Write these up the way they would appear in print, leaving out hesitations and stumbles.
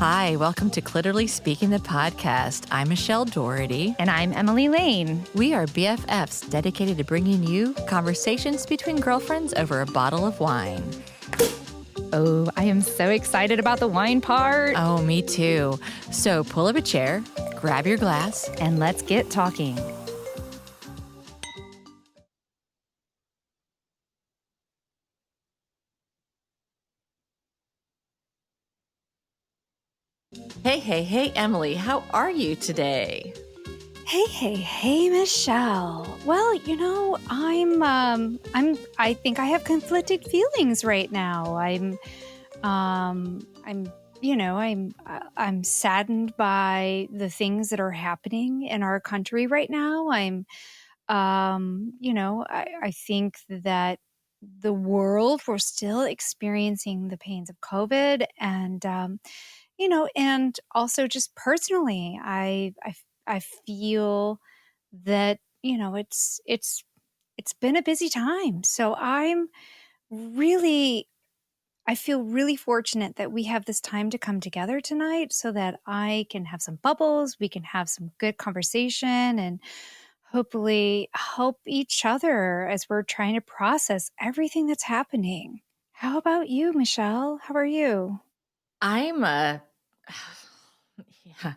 Hi, welcome to Clitorally Speaking, the podcast. I'm Michelle Doherty. And I'm Emily Lane. We are BFFs dedicated to bringing you conversations between girlfriends over a bottle of wine. Oh, I am so excited about the wine part. Oh, me too. So pull up a chair, grab your glass, and let's get talking. Hey, Emily, how are you today? Hey, Michelle. Well, I think I have conflicted feelings right now. I'm saddened by the things that are happening in our country right now. I think that the world, we're still experiencing the pains of COVID, and also just personally, I feel that, it's been a busy time. So I feel really fortunate that we have this time to come together tonight so that I can have some bubbles, we can have some good conversation, and hopefully help each other as we're trying to process everything that's happening. How about you, Michelle? How are you? I'm yeah.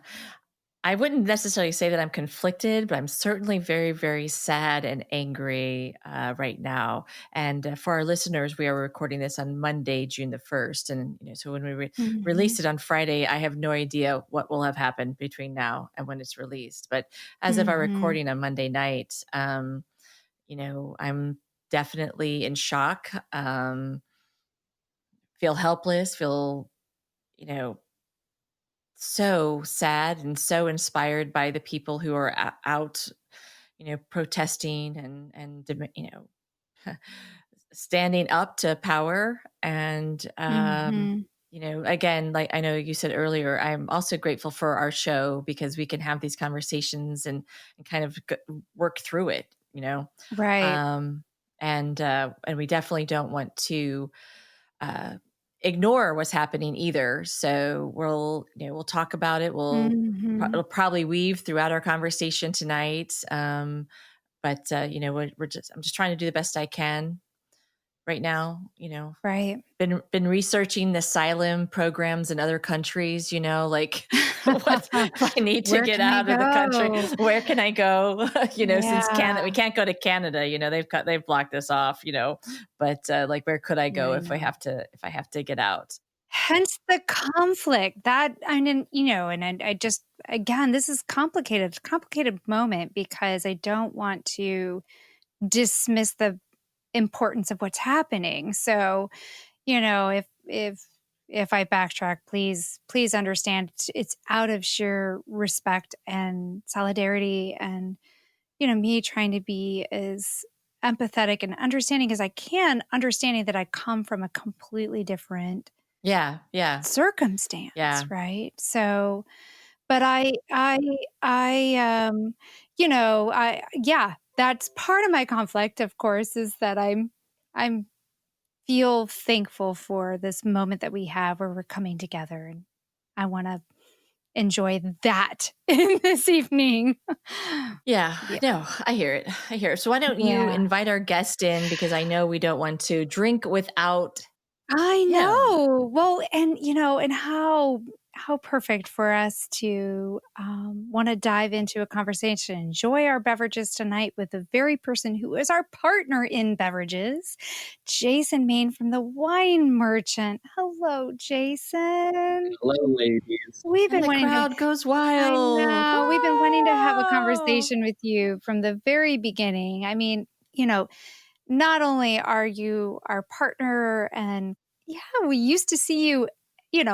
I wouldn't necessarily say that I'm conflicted, but I'm certainly very, very sad and angry right now. And for our listeners, we are recording this on Monday, June the 1st. And so when we release it on Friday, I have no idea what will have happened between now and when it's released. But as of our recording on Monday night, I'm definitely in shock, feel helpless, feel, so sad and so inspired by the people who are out, protesting and standing up to power. And, again, like I know you said earlier, I'm also grateful for our show because we can have these conversations and kind of work through it, Right. And we definitely don't want to, ignore what's happening either. So we'll talk about it. It'll probably weave throughout our conversation tonight. But I'm just trying to do the best I can right now. Right. Been researching the asylum programs in other countries. Like what if I need to get out of the country? Where can I go? Since Canada, we can't go to Canada. They've blocked us off. But like where could I go if I have to get out? Hence the conflict that I just, again, this is complicated moment because I don't want to dismiss the importance of what's happening. So, if I backtrack, please understand it's out of sheer respect and solidarity and, me trying to be as empathetic and understanding as I can, understanding that I come from a completely different circumstance, right? So, but that's part of my conflict, of course, is that I'm feel thankful for this moment that we have where we're coming together, and I want to enjoy that in this evening. Yeah, no, I hear it. So why don't you invite our guest in, because I know we don't want to drink without I know. Well, and how perfect for us to want to dive into a conversation, enjoy our beverages tonight with the very person who is our partner in beverages, Jason Main from the Wine Merchant. Hello, Jason. Hello, ladies. We've been wanting crowd goes wild. I know. We've been wanting to have a conversation with you from the very beginning. I mean, not only are you our partner, and we used to see you,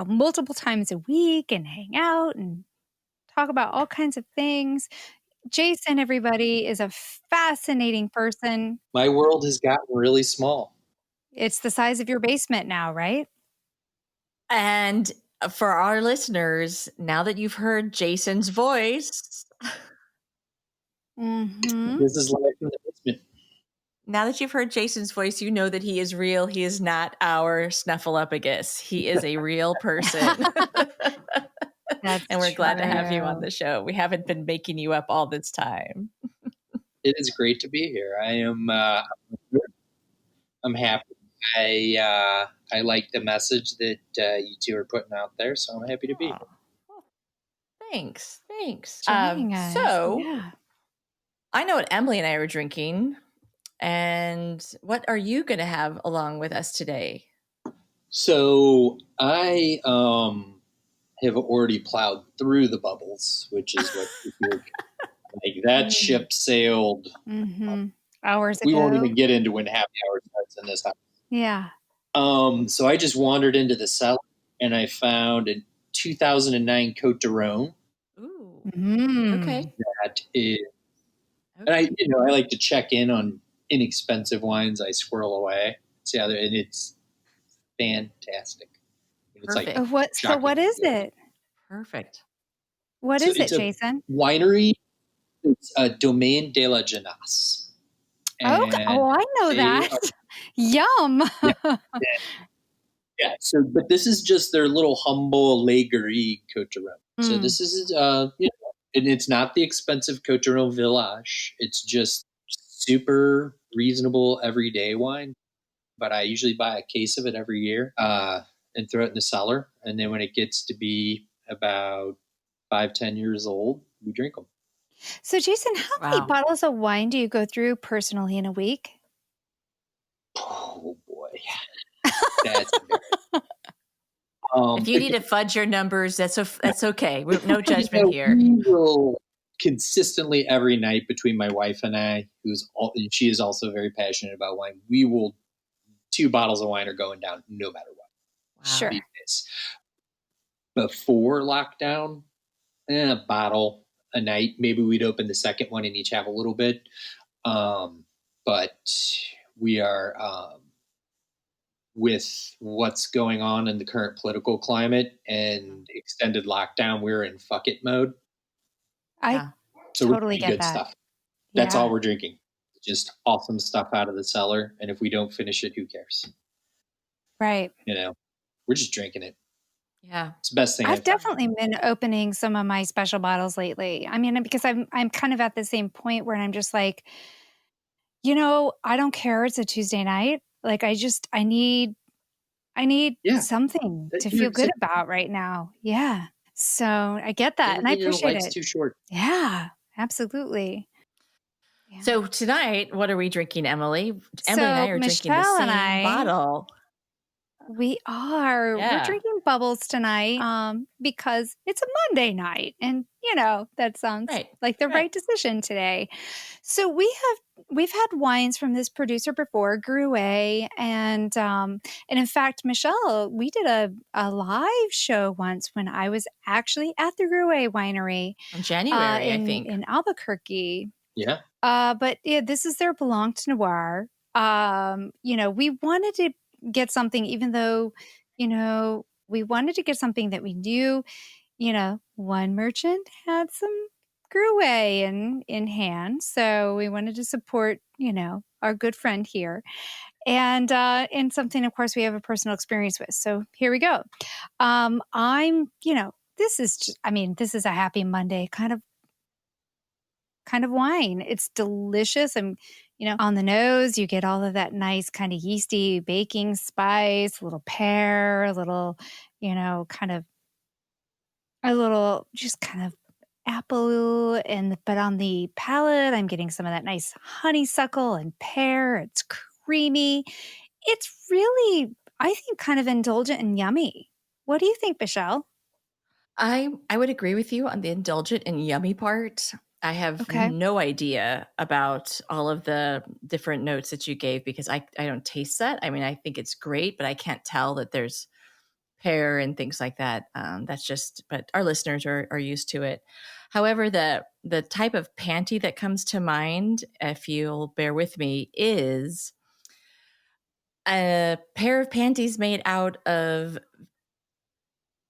multiple times a week and hang out and talk about all kinds of things. Jason, everybody, is a fascinating person. My world has gotten really small. It's the size of your basement now, right? And for our listeners, now that you've heard Jason's voice, this is life in the basement. now that you've heard Jason's voice, you know that he is real. He is not our snuffleupagus. He is a real person. That's And we're glad to have you on true. the show. We haven't been making you up all this time. It is great to be here. I'm happy. I like the message that you two are putting out there, so I'm happy to be here. Well, thanks. Joining us. So Yeah. I know what Emily and I are drinking. And what are you going to have along with us today? So I have already plowed through the bubbles, which is what like that ship sailed. Hours We ago. won't even get into when happy hour starts in this house. Yeah. So I just wandered into the cellar and I found a 2009 Cote de Rhone. Ooh. Okay. That is, and I like to check in on inexpensive wines I squirrel away. See how and it's fantastic. It's Perfect. What is it? Perfect. What is it, Jason? Winery. It's Domaine de la Jeunesse. Okay. Oh, I know that. Yum. Yeah. So, but this is just their little humble Lagerie Cote de Rhone. So this is, and it's not the expensive Cote de Rhone Village. It's just super reasonable everyday wine. But I usually buy a case of it every year and throw it in the cellar. And then when it gets to be about 5-10 years old, we drink them. So, Jason, how many bottles of wine do you go through personally in a week? Oh, boy. That's if you need to fudge your numbers, that's okay. No judgment here. We will consistently every night between my wife and I, she is also very passionate about wine. We will 2 bottles of wine are going down no matter what. Wow. Sure. Before lockdown, a bottle a night. Maybe we'd open the second one and each have a little bit. But we are with what's going on in the current political climate and extended lockdown, we're in fuck it mode. I totally get good that. Stuff. That's all we're drinking. Just awesome stuff out of the cellar. And if we don't finish it, who cares? Right. We're just drinking it. Yeah. It's the best thing I've definitely been opening some of my special bottles lately. I mean, because I'm kind of at the same point where I'm just like, I don't care. It's a Tuesday night. Like I need something to feel good about right now. Yeah. So I get that. And I appreciate it. Too short. Yeah, absolutely. Yeah. So tonight, what are we drinking, Emily? Emily and I are drinking the same bottle. We are. Yeah. We're drinking bubbles tonight because it's a Monday night. And, that sounds like the right decision today. So we've had wines from this producer before, Gruet. And in fact, Michelle, we did a live show once when I was actually at the Gruet winery. In January, I think. In Albuquerque. Yeah. But yeah, this is their Blanc de Noir. We wanted to get something, even though, we wanted to get something that we knew, one merchant had some Gruet in hand. So we wanted to support, our good friend here. And something, of course, we have a personal experience with. So here we go. This is a happy Monday kind of wine. It's delicious. And, on the nose, you get all of that nice kind of yeasty baking spice, a little pear, a little, just kind of apple. But on the palate, I'm getting some of that nice honeysuckle and pear. It's creamy. It's really, I think, kind of indulgent and yummy. What do you think, Michelle? I would agree with you on the indulgent and yummy part. I have no idea about all of the different notes that you gave because I don't taste that. I mean, I think it's great, but I can't tell that there's pear and things like that. But our listeners are used to it. However, the type of panty that comes to mind, if you'll bear with me, is a pair of panties made out of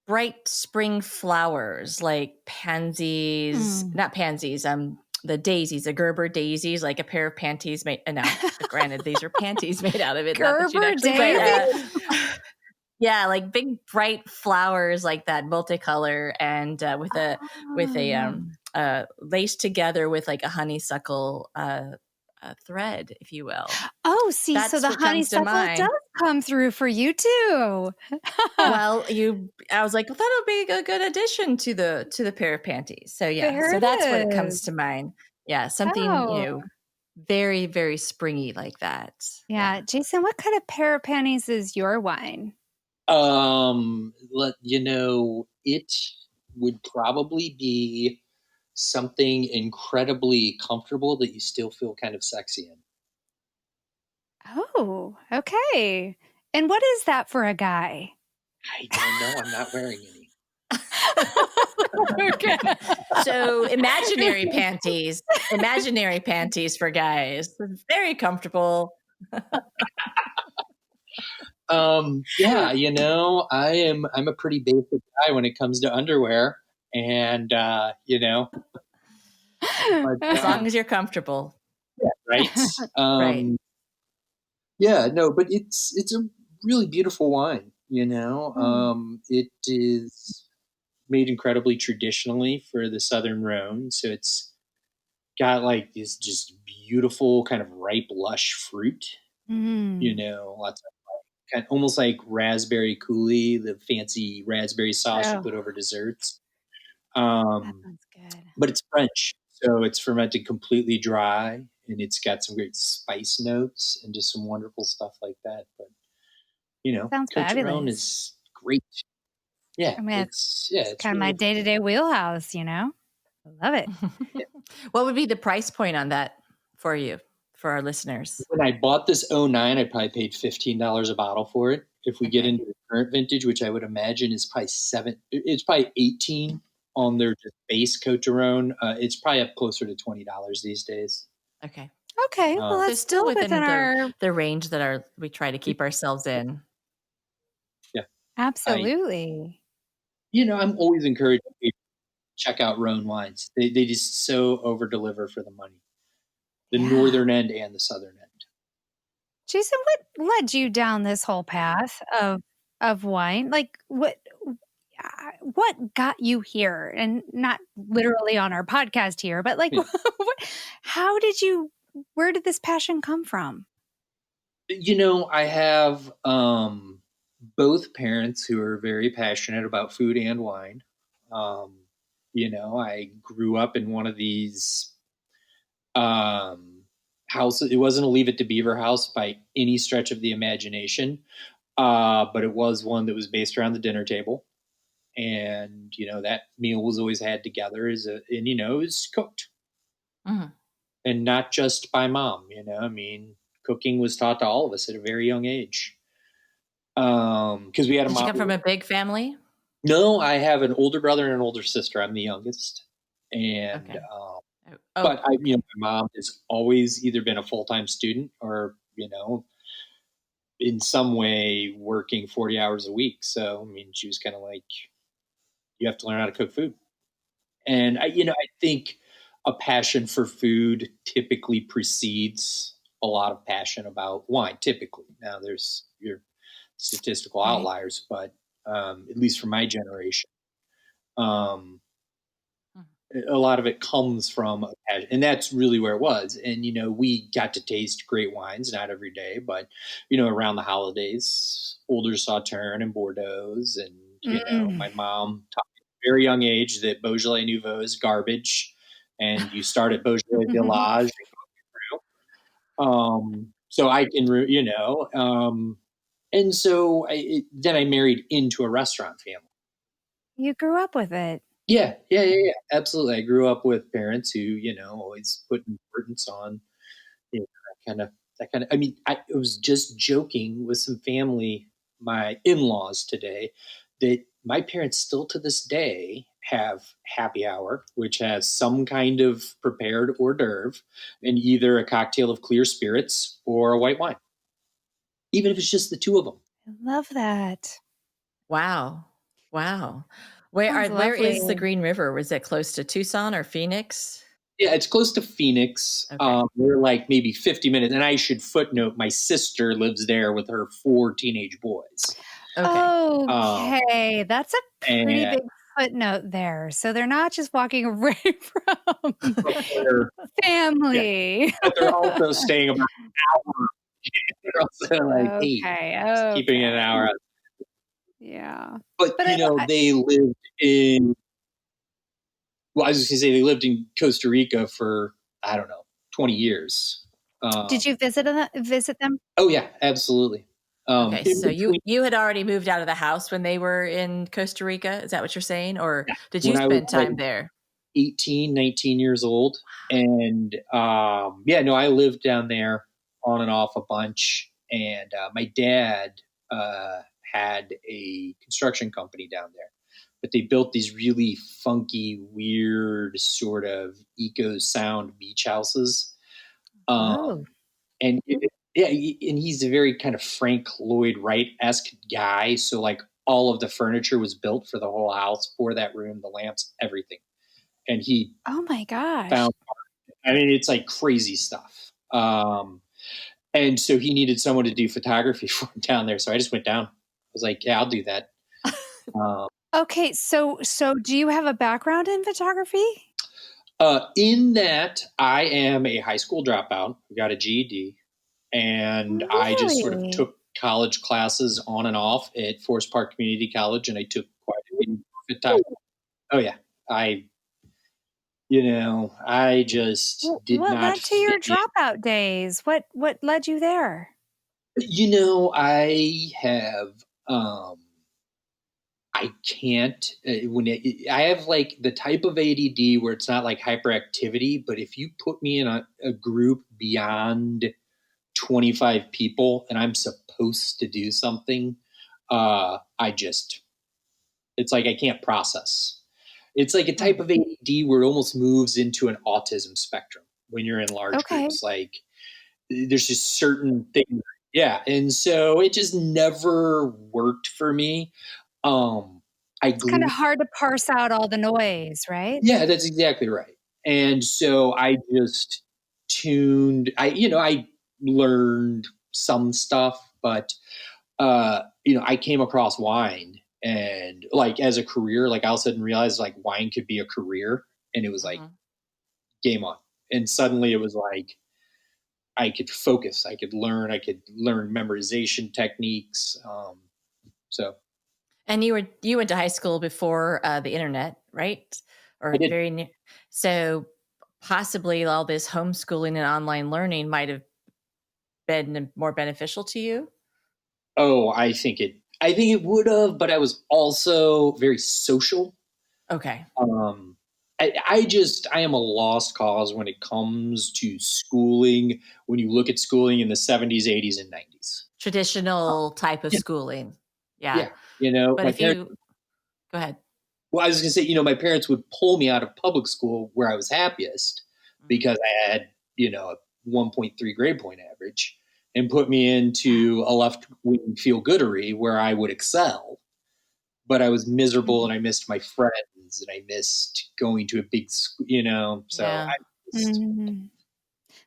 bright spring flowers like pansies, not pansies, the daisies, the Gerber daisies, like a pair of panties made. Now, granted, these are panties made out of it, not that you'd Gerber actually, daisies? yeah, like big bright flowers like that, multicolor, and with a Oh. laced together with like a honeysuckle thread, if you will. Oh, see, so That's the what comes to honeysuckle does mind. come through for you too. Well, I was like, well, that'll be a good addition to the pair of panties. So yeah, There so it that's what it comes is. to mind. Yeah, something, Oh, very, very springy like that. Yeah. yeah. Jason, what kind of pair of panties is your wine? It would probably be something incredibly comfortable that you still feel kind of sexy in. Oh, okay. And what is that for a guy? I don't know. I'm not wearing any. Okay. So imaginary panties for guys. Very comfortable. Yeah, I'm a pretty basic guy when it comes to underwear, and but As long as you're comfortable. yeah, right. Right. Yeah, no, but it's a really beautiful wine. Mm. It is made incredibly traditionally for the Southern Rhone, so it's got like this just beautiful kind of ripe, lush fruit. Mm. Lots of almost like raspberry coulis, the fancy raspberry sauce you Oh, put over desserts. that Um, sounds good. but it's French, so it's fermented completely dry, and it's got some great spice notes and just some wonderful stuff like that. But Sounds Coach Rhone fabulous. is great. Yeah, I mean, it's it's kind of my really day-to-day wheelhouse. I love it. yeah. What would be the price point on that for you, for our listeners? When I bought this '09, I probably paid $15 a bottle for it. If we get Okay. into the current vintage, which I would imagine is probably it's probably 18 on their just base Coteron. It's probably up closer to $20 these days. Okay. Okay, well, Um, So that's still still within within our the range that we try to keep ourselves in. yeah, I absolutely. I'm always encouraging people to check out Rhone wines. They just so over deliver for the money. The Yeah. northern end and the southern end. Jason, what led you down this whole path of wine? Like what got you here? And not literally on our podcast here, but like Yeah. how did you where did this passion come from? I have both parents who are very passionate about food and wine. Um, I grew up in one of these um, houses. It wasn't a Leave It to Beaver house by any stretch of the imagination, but it was one that was based around the dinner table. And that meal was always had together it was cooked, Mhm. and not just by mom. I mean, cooking was taught to all of us at a very young age. Because we had a Did you mom. come from a big family? No, I have an older brother and an older sister. I'm the youngest, and Okay. but Okay. my mom has always either been a full time student or in some way working 40 hours a week. So I mean, she was kind of like, you have to learn how to cook food, and I think a passion for food typically precedes a lot of passion about wine. Typically, now there's your statistical Right. outliers, but at least for my generation. Um, Mhm. a lot of it comes from a passion, and that's really where it was. And we got to taste great wines, not every day, but around the holidays, older Sauterne and Bordeaux's, and Mm. my mom taught me at a very young age that Beaujolais Nouveau is garbage, and you start at Beaujolais Village and go through. So I can, and so then I married into a restaurant family. You grew up with it. Yeah, yeah, yeah, yeah, absolutely. I grew up with parents who, always put importance on, that kind of. I mean, I was just joking with some family, my in-laws today, that my parents still to this day have happy hour, which has some kind of prepared hors d'oeuvre and either a cocktail of clear spirits or a white wine, even if it's just the two of them. I love that. Wow. Wow. Sounds Where is the lovely. Green River? Was it close to Tucson or Phoenix? Yeah, it's close to Phoenix. Okay. We're like maybe 50 minutes. And I should footnote, my sister lives there with her 4 teenage boys. Okay. Um, Okay, that's a pretty and big footnote there. So they're not just walking away from but they're, yeah, family. but they're also staying about an hour. They're also like, hey, Okay, keeping it an okay. hour out. Yeah. But, But I they lived in, well, I was just going to say they lived in Costa Rica for, I don't know, 20 years. did you visit them? Oh, yeah, absolutely. Okay. In So between, you had already moved out of the house when they were in Costa Rica. Is that what you're saying? Or did you when I was spend like time there? 18, 19 years old. And yeah, no, I lived down there on and off a bunch. And my dad had a construction company down there, but they built these really funky, weird, sort of eco sound beach houses. Oh. And yeah, and he's a very kind of Frank Lloyd Wright-esque guy. So like all of the furniture was built for the whole house, for that room, the lamps, everything. And he Oh my gosh. found, I mean, it's like crazy stuff. And so he needed someone to do photography for him down there. So I just went down. I was like, yeah, I'll do that. Um, Okay, so do you have a background in photography? in that, I am a high school dropout. I got a GED, and I just sort of Really? took college classes on and off at Forest Park Community College, and I took quite a bit of photography. Oh yeah, I I just did What not led to fit your in. dropout days? What led you there? I have I can't I have like the type of ADD where it's not like hyperactivity, but if you put me in a group beyond 25 people and I'm supposed to do something, I just it's like I can't process. It's like a type Hmm. of ADD where it almost moves into an autism spectrum when you're in large Okay. groups. Like there's just certain things. Yeah. And so it just never worked for me. Um, I It's kind glued, of hard to parse out all the noise, right? yeah, that's exactly right. And so I just I learned some stuff, but, I came across wine and like as a career, like I all of a sudden realized like wine could be a career and it was like Mhm. game on. And suddenly it was like, I could learn memorization techniques. So And you went to high school before the internet, right? I Or did. very new. So possibly all this homeschooling and online learning might have been more beneficial to you. Oh, I think it would have, but I was also very social. Okay. Um, I am a lost cause when it comes to schooling. When you look at schooling in the 70s, 80s, and 90s. Traditional type of Yeah, schooling. Yeah. yeah. But My if parents. you go ahead. Well, I was going to say, my parents would pull me out of public school where I was happiest Mhm. because I had, a 1.3 grade point average and put me into a left wing feel goodery where I would excel. But I was miserable Mhm. and I missed my friends and I missed going to a big school. So Yeah. I just, Mhm.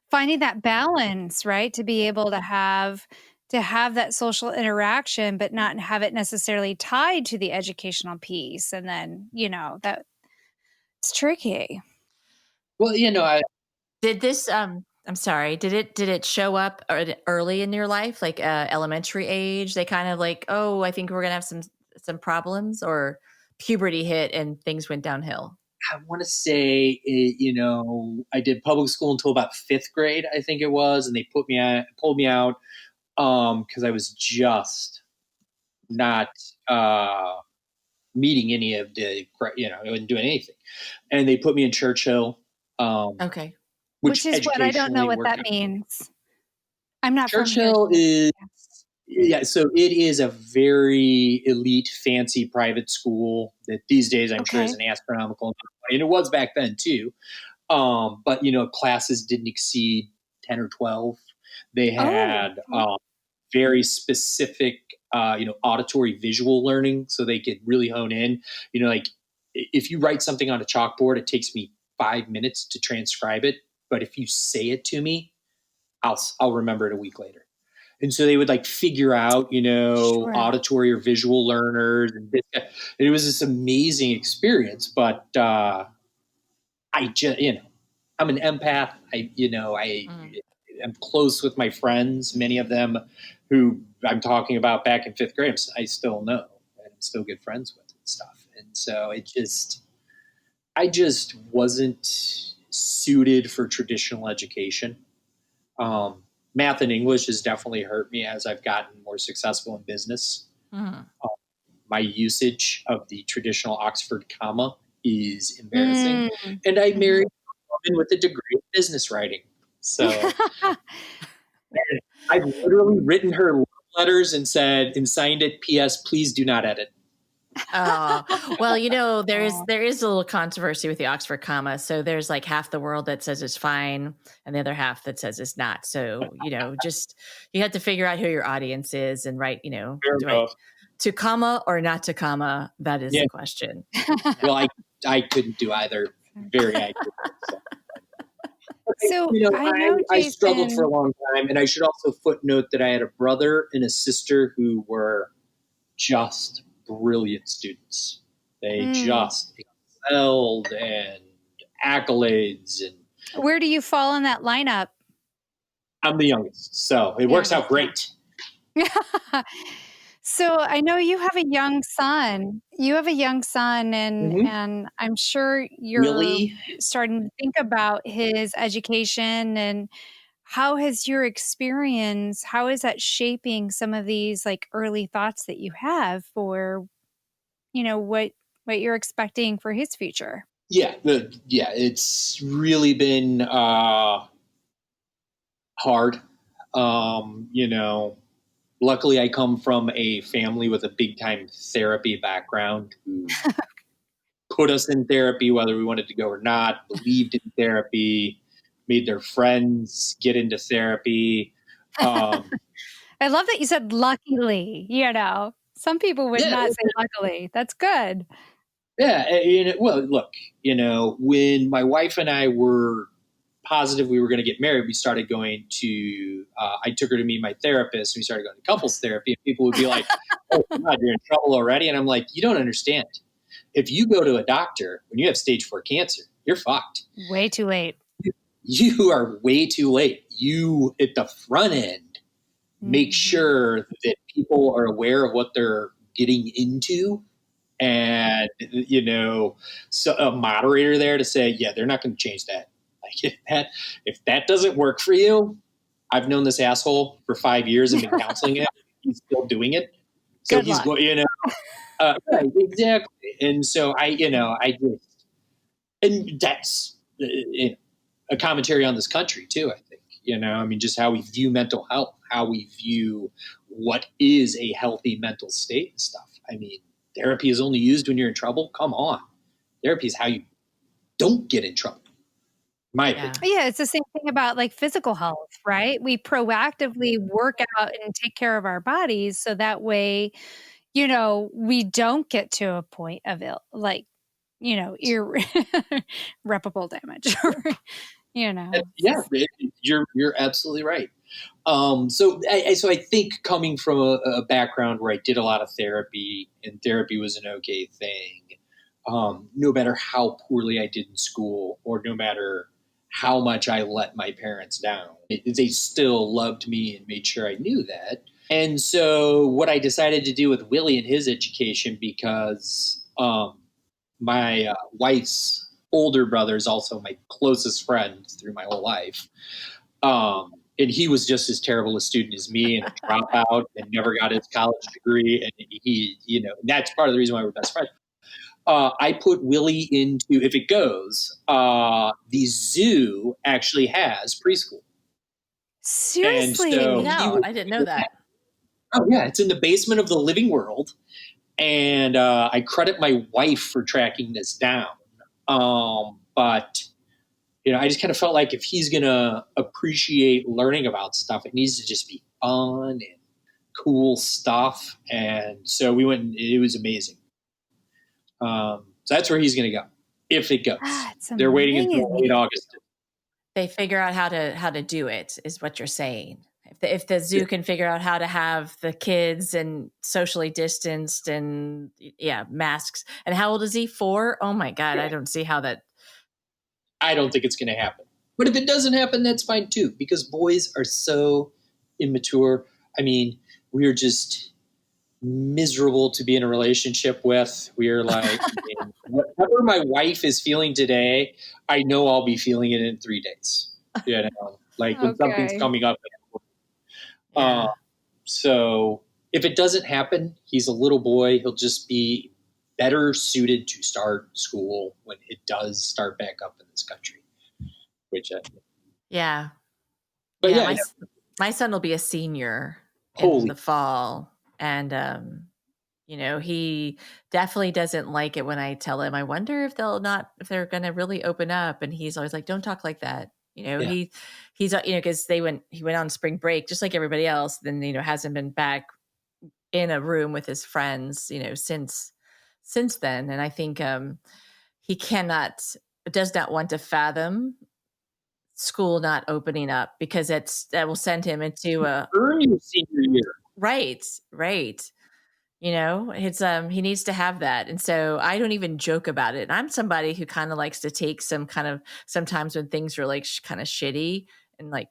Finding that balance, right? To be able to have that social interaction, but not have it necessarily tied to the educational piece. And then, that it's tricky. well, Did this I'm sorry. Did it show up early in your life, like elementary age? They kind of like, "Oh, I think we're going to have some problems," or puberty hit and things went downhill? I want to say, I did public school until about 5th grade, I think it was. And they pulled me out because I was just not uh, meeting any of I wasn't doing anything. And they put me in Churchill, um, Okay. Which which is what I don't know educationally what worked that out. means. I'm not from here, Churchill so is, yeah. yeah, so it is a very elite, fancy private school that these days I'm sure is Okay. an astronomical amount of money, and it was back then too. But classes didn't exceed 10 or 12. They Oh, had okay. very specific, auditory visual learning, so they could really hone in. Like if you write something on a chalkboard, it takes me 5 minutes to transcribe it, but if you say it to me, I'll remember it a week later. And so they would like figure out, Sure. auditory or visual learners. And it was this amazing experience. But I just, I'm an empath. I Mm. am close with my friends. Many of them who I'm talking about back in fifth grade, I still know and I'm still good friends with and stuff. And so I just wasn't suited for traditional education. Um, Math and English has definitely hurt me as I've gotten more successful in business. Mm. My usage of the traditional Oxford comma is embarrassing. Mm. And I Mhm. married a woman with a degree in business writing. So I've literally written her love letters and signed it, P.S. Please do not edit. Well, Aw. there is a little controversy with the Oxford comma. So there's like half the world that says it's fine, and the other half that says it's not. So just you have to figure out who your audience is and write. Fair Do I enough. to comma or not to comma? That is Yeah. the question. Well, I couldn't do either very accurately. So. So I know, I struggled for a Jason. long time, and I should also footnote that I had a brother and a sister who were just brilliant students. They Mm, just excelled and accolades, and where do you fall in that lineup? I'm the youngest, so it works out Youngest, yeah. great. So I know you have a young son. You have a young son, and Mm-hmm. and I'm sure you're Willie, starting to think about his education and how has your experience, how is that shaping some of these like early thoughts that you have for, what you're expecting for his future? it's really been hard. Luckily, I come from a family with a big time therapy background who put us in therapy, whether we wanted to go or not, believed in therapy, made their friends get into therapy. Um, I love that you said luckily, Some people would yeah, not say luckily. That's good. yeah. Well, look, when my wife and I were positive we were going to get married, we started going to, I took her to meet my therapist, and we started going to couples therapy, and people would be like, oh, God, you're in trouble already. And I'm like, you don't understand. If you go to a doctor when you have stage 4 cancer, you're fucked. Way too late. You are way too late. You, at the front end, make Mhm. sure that people are aware of what they're getting into, and so a moderator there to say, yeah, they're not going to change that. Like, if that doesn't work for you, I've known this asshole for 5 years and been counseling him. He's still doing it, so Good he's luck. going. Right, exactly. And so I just, and that's a commentary on this country too. I think, just how we view mental health, how we view what is a healthy mental state and stuff. I mean, therapy is only used when you're in trouble. Come on, therapy is how you don't get in trouble. In my opinion. Yeah. Yeah, it's the same thing about like physical health, right? We proactively work out and take care of our bodies so that way, we don't get to a point of like, irreparable damage. Yeah, you're absolutely right. So I think coming from a background where I did a lot of therapy, and therapy was an okay thing, no matter how poorly I did in school, or no matter how much I let my parents down, they still loved me and made sure I knew that. And so, what I decided to do with Willie and his education, because my wife's older brother is also my closest friend through my whole life. And he was just as terrible a student as me, and a dropout, and never got his college degree. And that's part of the reason why we're best friends. I put Willie into, if it goes, the zoo actually has preschool. And so Seriously? he No, was, I didn't know that. oh, yeah, it's in the basement of the living world. And I credit my wife for tracking this down. But I just kind of felt like if he's going to appreciate learning about stuff, it needs to just be fun and cool stuff. And so we went, and it was amazing. So that's where he's going to go. if it goes. That's They're waiting until late amazing. August. They figure out how to do it is what you're saying. If the zoo can figure out how to have the kids and socially distanced and yeah, masks. And how old is he? 4? Oh my God. I don't see how that. I don't think it's going to happen. But if it doesn't happen, that's fine too, because boys are so immature. I mean, we are just miserable to be in a relationship with. We are like, whatever my wife is feeling today, I know I'll be feeling it in 3 days. You know, like when something's Okay. coming up. Yeah. So if it doesn't happen, he's a little boy. He'll just be better suited to start school when it does start back up in this country. Which, Yeah. but Yeah. yeah, My son will be a senior in holy, the fall. And, you know, he definitely doesn't like it when I tell him, I wonder if if they're going to really open up. And he's always like, don't talk like that. You know, yeah, he's, you know, cause he went on spring break, just like everybody else. Then, you know, hasn't been back in a room with his friends, you know, since then. And I think, he does not want to fathom school not opening up because that will send him into a earn your senior year. right. You know, it's he needs to have that. And so I don't even joke about it. And I'm somebody who kind of likes to take sometimes when things are like kind of shitty and like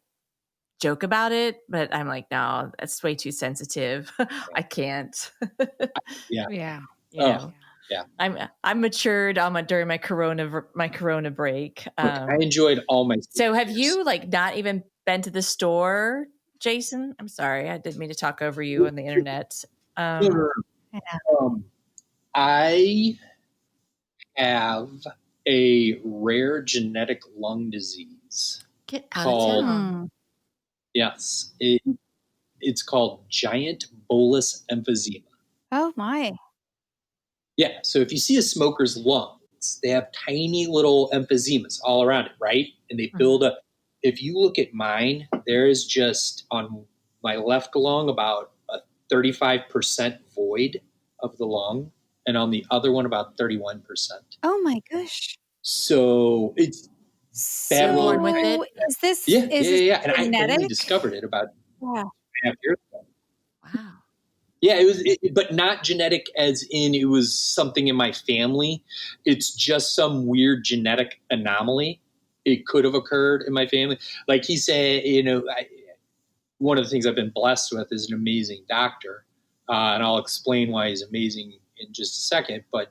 joke about it, but I'm like, no, that's way too sensitive. I can't. Yeah. Yeah. You Oh, know. yeah. I'm matured during my corona break. Look, I enjoyed all my. So have years. you like not even been to the store, Jason? I'm sorry, I didn't mean to talk over you on the internet. Yeah. I have a rare genetic lung disease Get out of called town. yes, it's called giant bolus emphysema. Oh my. Yeah, so if you see a smoker's lungs, they have tiny little emphysemas all around it, right? And they build up. If you look at mine, there is just on my left lung about a 35% void of the lung, and on the other one about 31%. Oh my gosh. So it's bad You're born lung. with it. Is this And I only genetic? discovered it about Yeah. 2.5 years ago. Wow. Yeah, but not genetic as in it was something in my family. It's just some weird genetic anomaly. It could have occurred in my family. Like he said, you know, one of the things I've been blessed with is an amazing doctor. And I'll explain why he's amazing in just a second. But,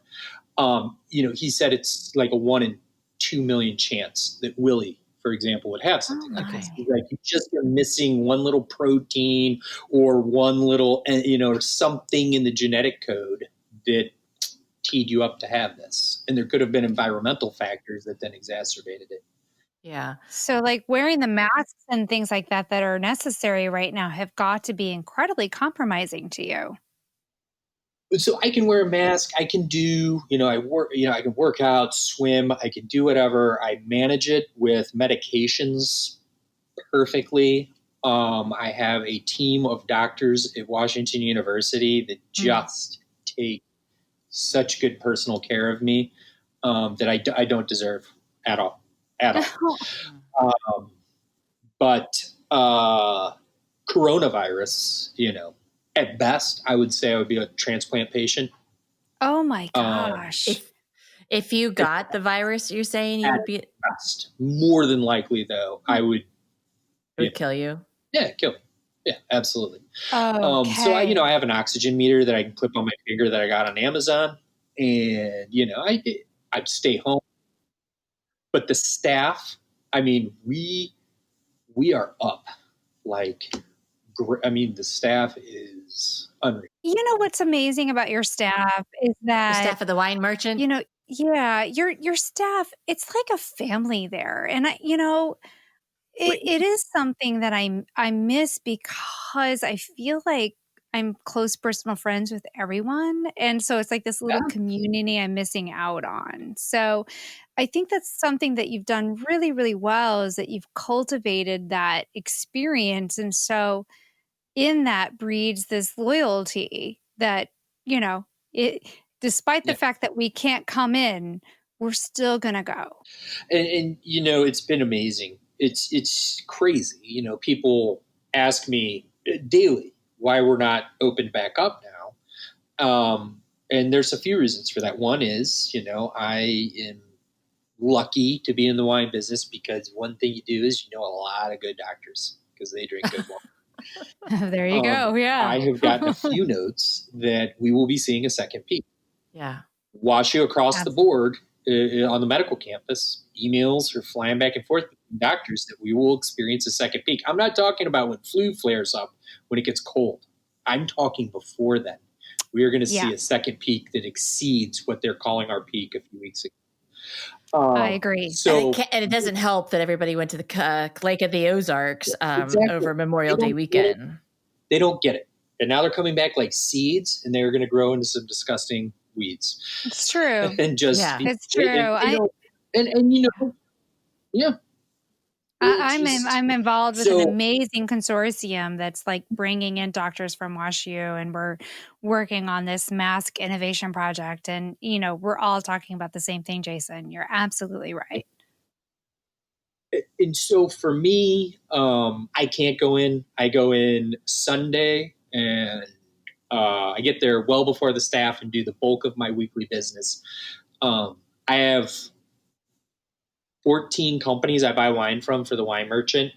you know, he said it's like a 1 in 2 million chance that Willie, for example, would have something Oh like this. my. He's like, you just are missing one little protein or one little, you know, or something in the genetic code that teed you up to have this. And there could have been environmental factors that then exacerbated it. Yeah. So like wearing the masks and things like that that are necessary right now have got to be incredibly compromising to you. So I can wear a mask. I can do, you know, I can work out, swim. I can do whatever. I manage it with medications perfectly. I have a team of doctors at Washington University that just take such good personal care of me that I don't deserve at all, at all. But coronavirus, you know, at best, I would say I would be a transplant patient. Oh my Um, gosh. If you got the virus, you're saying you at would be best, more than likely, though, I would, it you would know, kill you. yeah, kill me. Yeah, absolutely. So Okay. I have an oxygen meter that I can clip on my finger that I got on Amazon, and you know, I'd stay home. But the staff, I mean, we are up. Like, I mean, the staff is unreal. You know what's amazing about your staff is The that, staff of the wine merchant. you know, yeah, your staff, it's like a family there. And it is something that I miss because I feel like I'm close personal friends with everyone, and so it's like this Yeah, little community I'm missing out on. So, I think that's something that you've done really, really well is that you've cultivated that experience, and so in that breeds this loyalty that, you know, it despite the yeah, fact that we can't come in, we're still going to go. And it's been amazing. It's crazy. People ask me daily why we're not opened back up now. And there's a few reasons for that. One is, I am lucky to be in the wine business because one thing you do is a lot of good doctors because they drink good wine. There you go. Yeah. I have gotten a few notes that we will be seeing a second peak. Yeah. WashU across the board on the medical campus, emails are flying back and forth with doctors that we will experience a second peak. I'm not talking about when flu flares up, when it gets cold. I'm talking before then. We are going to see a second peak that exceeds what they're calling our peak a few weeks ago. I agree. So, and it doesn't help that everybody went to the Lake of the Ozarks over Memorial Day weekend. They don't get it. And now they're coming back like seeds, and they're going to grow into some disgusting weeds. It's true. And just it's true. I'm involved with an amazing consortium that's like bringing in doctors from WashU, and we're working on this mask innovation project. And, we're all talking about the same thing, Jason. You're absolutely right. And so for me, I can't go in. I go in Sunday, and I get there well before the staff and do the bulk of my weekly business. I have 14 companies I buy wine from for the wine merchant,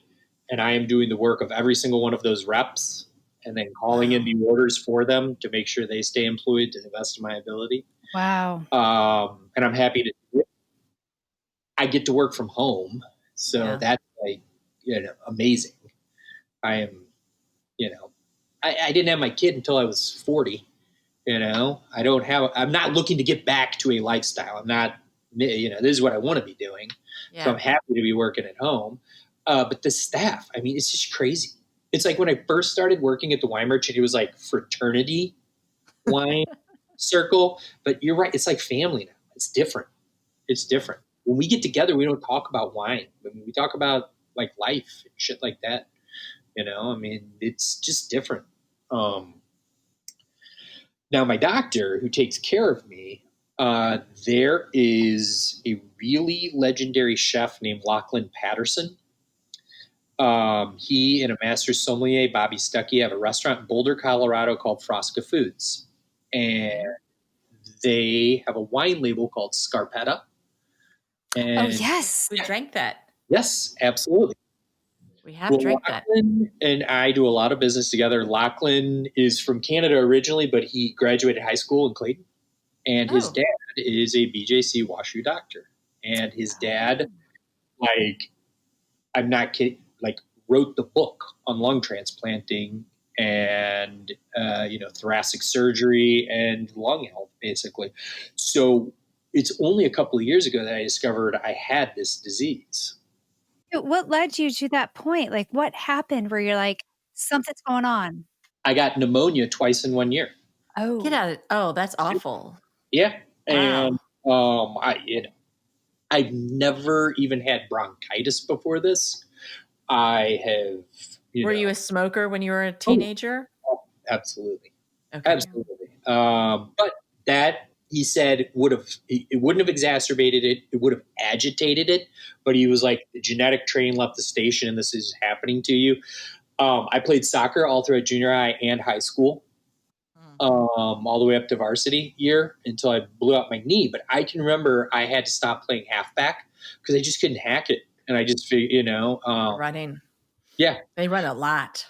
and I am doing the work of every single one of those reps and then calling in the orders for them to make sure they stay employed to the best of my ability. Wow. And I'm happy to do it. I get to work from home. So that's like, amazing. I am, I didn't have my kid until I was 40. I'm not looking to get back to a lifestyle. I'm not, this is what I want to be doing. Yeah. So I'm happy to be working at home. But the staff, it's just crazy. It's like when I first started working at the wine merchant, it was like fraternity wine circle. But you're right. It's like family now. It's different. When we get together, we don't talk about wine. We talk about like life and shit like that. It's just different. Now, my doctor who takes care of me, there is a really legendary chef named Lachlan Patterson. He and a master sommelier, Bobby Stuckey, have a restaurant in Boulder, Colorado called Frosca Foods. And they have a wine label called Scarpetta. And yes. We drank that. Yes, absolutely. We have drank that. And I do a lot of business together. Lachlan is from Canada originally, but he graduated high school in Clayton. And his dad is a BJC WashU doctor. And his dad, I'm not kidding, wrote the book on lung transplanting and, thoracic surgery and lung health, basically. So it's only a couple of years ago that I discovered I had this disease. What led you to that point? Like, what happened where you're like, something's going on? I got pneumonia twice in 1 year. Oh, get out of it. Oh, that's awful. Yeah. Wow. And, I've never even had bronchitis before this. I have. Were you a smoker when you were a teenager? Oh, absolutely. Okay. Absolutely. But that, he said, it wouldn't have exacerbated it. It would have agitated it. But he was like, the genetic train left the station and this is happening to you. I played soccer all throughout junior high and high school, all the way up to varsity year until I blew out my knee. But I can remember I had to stop playing halfback because I just couldn't hack it. And I just figured, running. Yeah. They run a lot.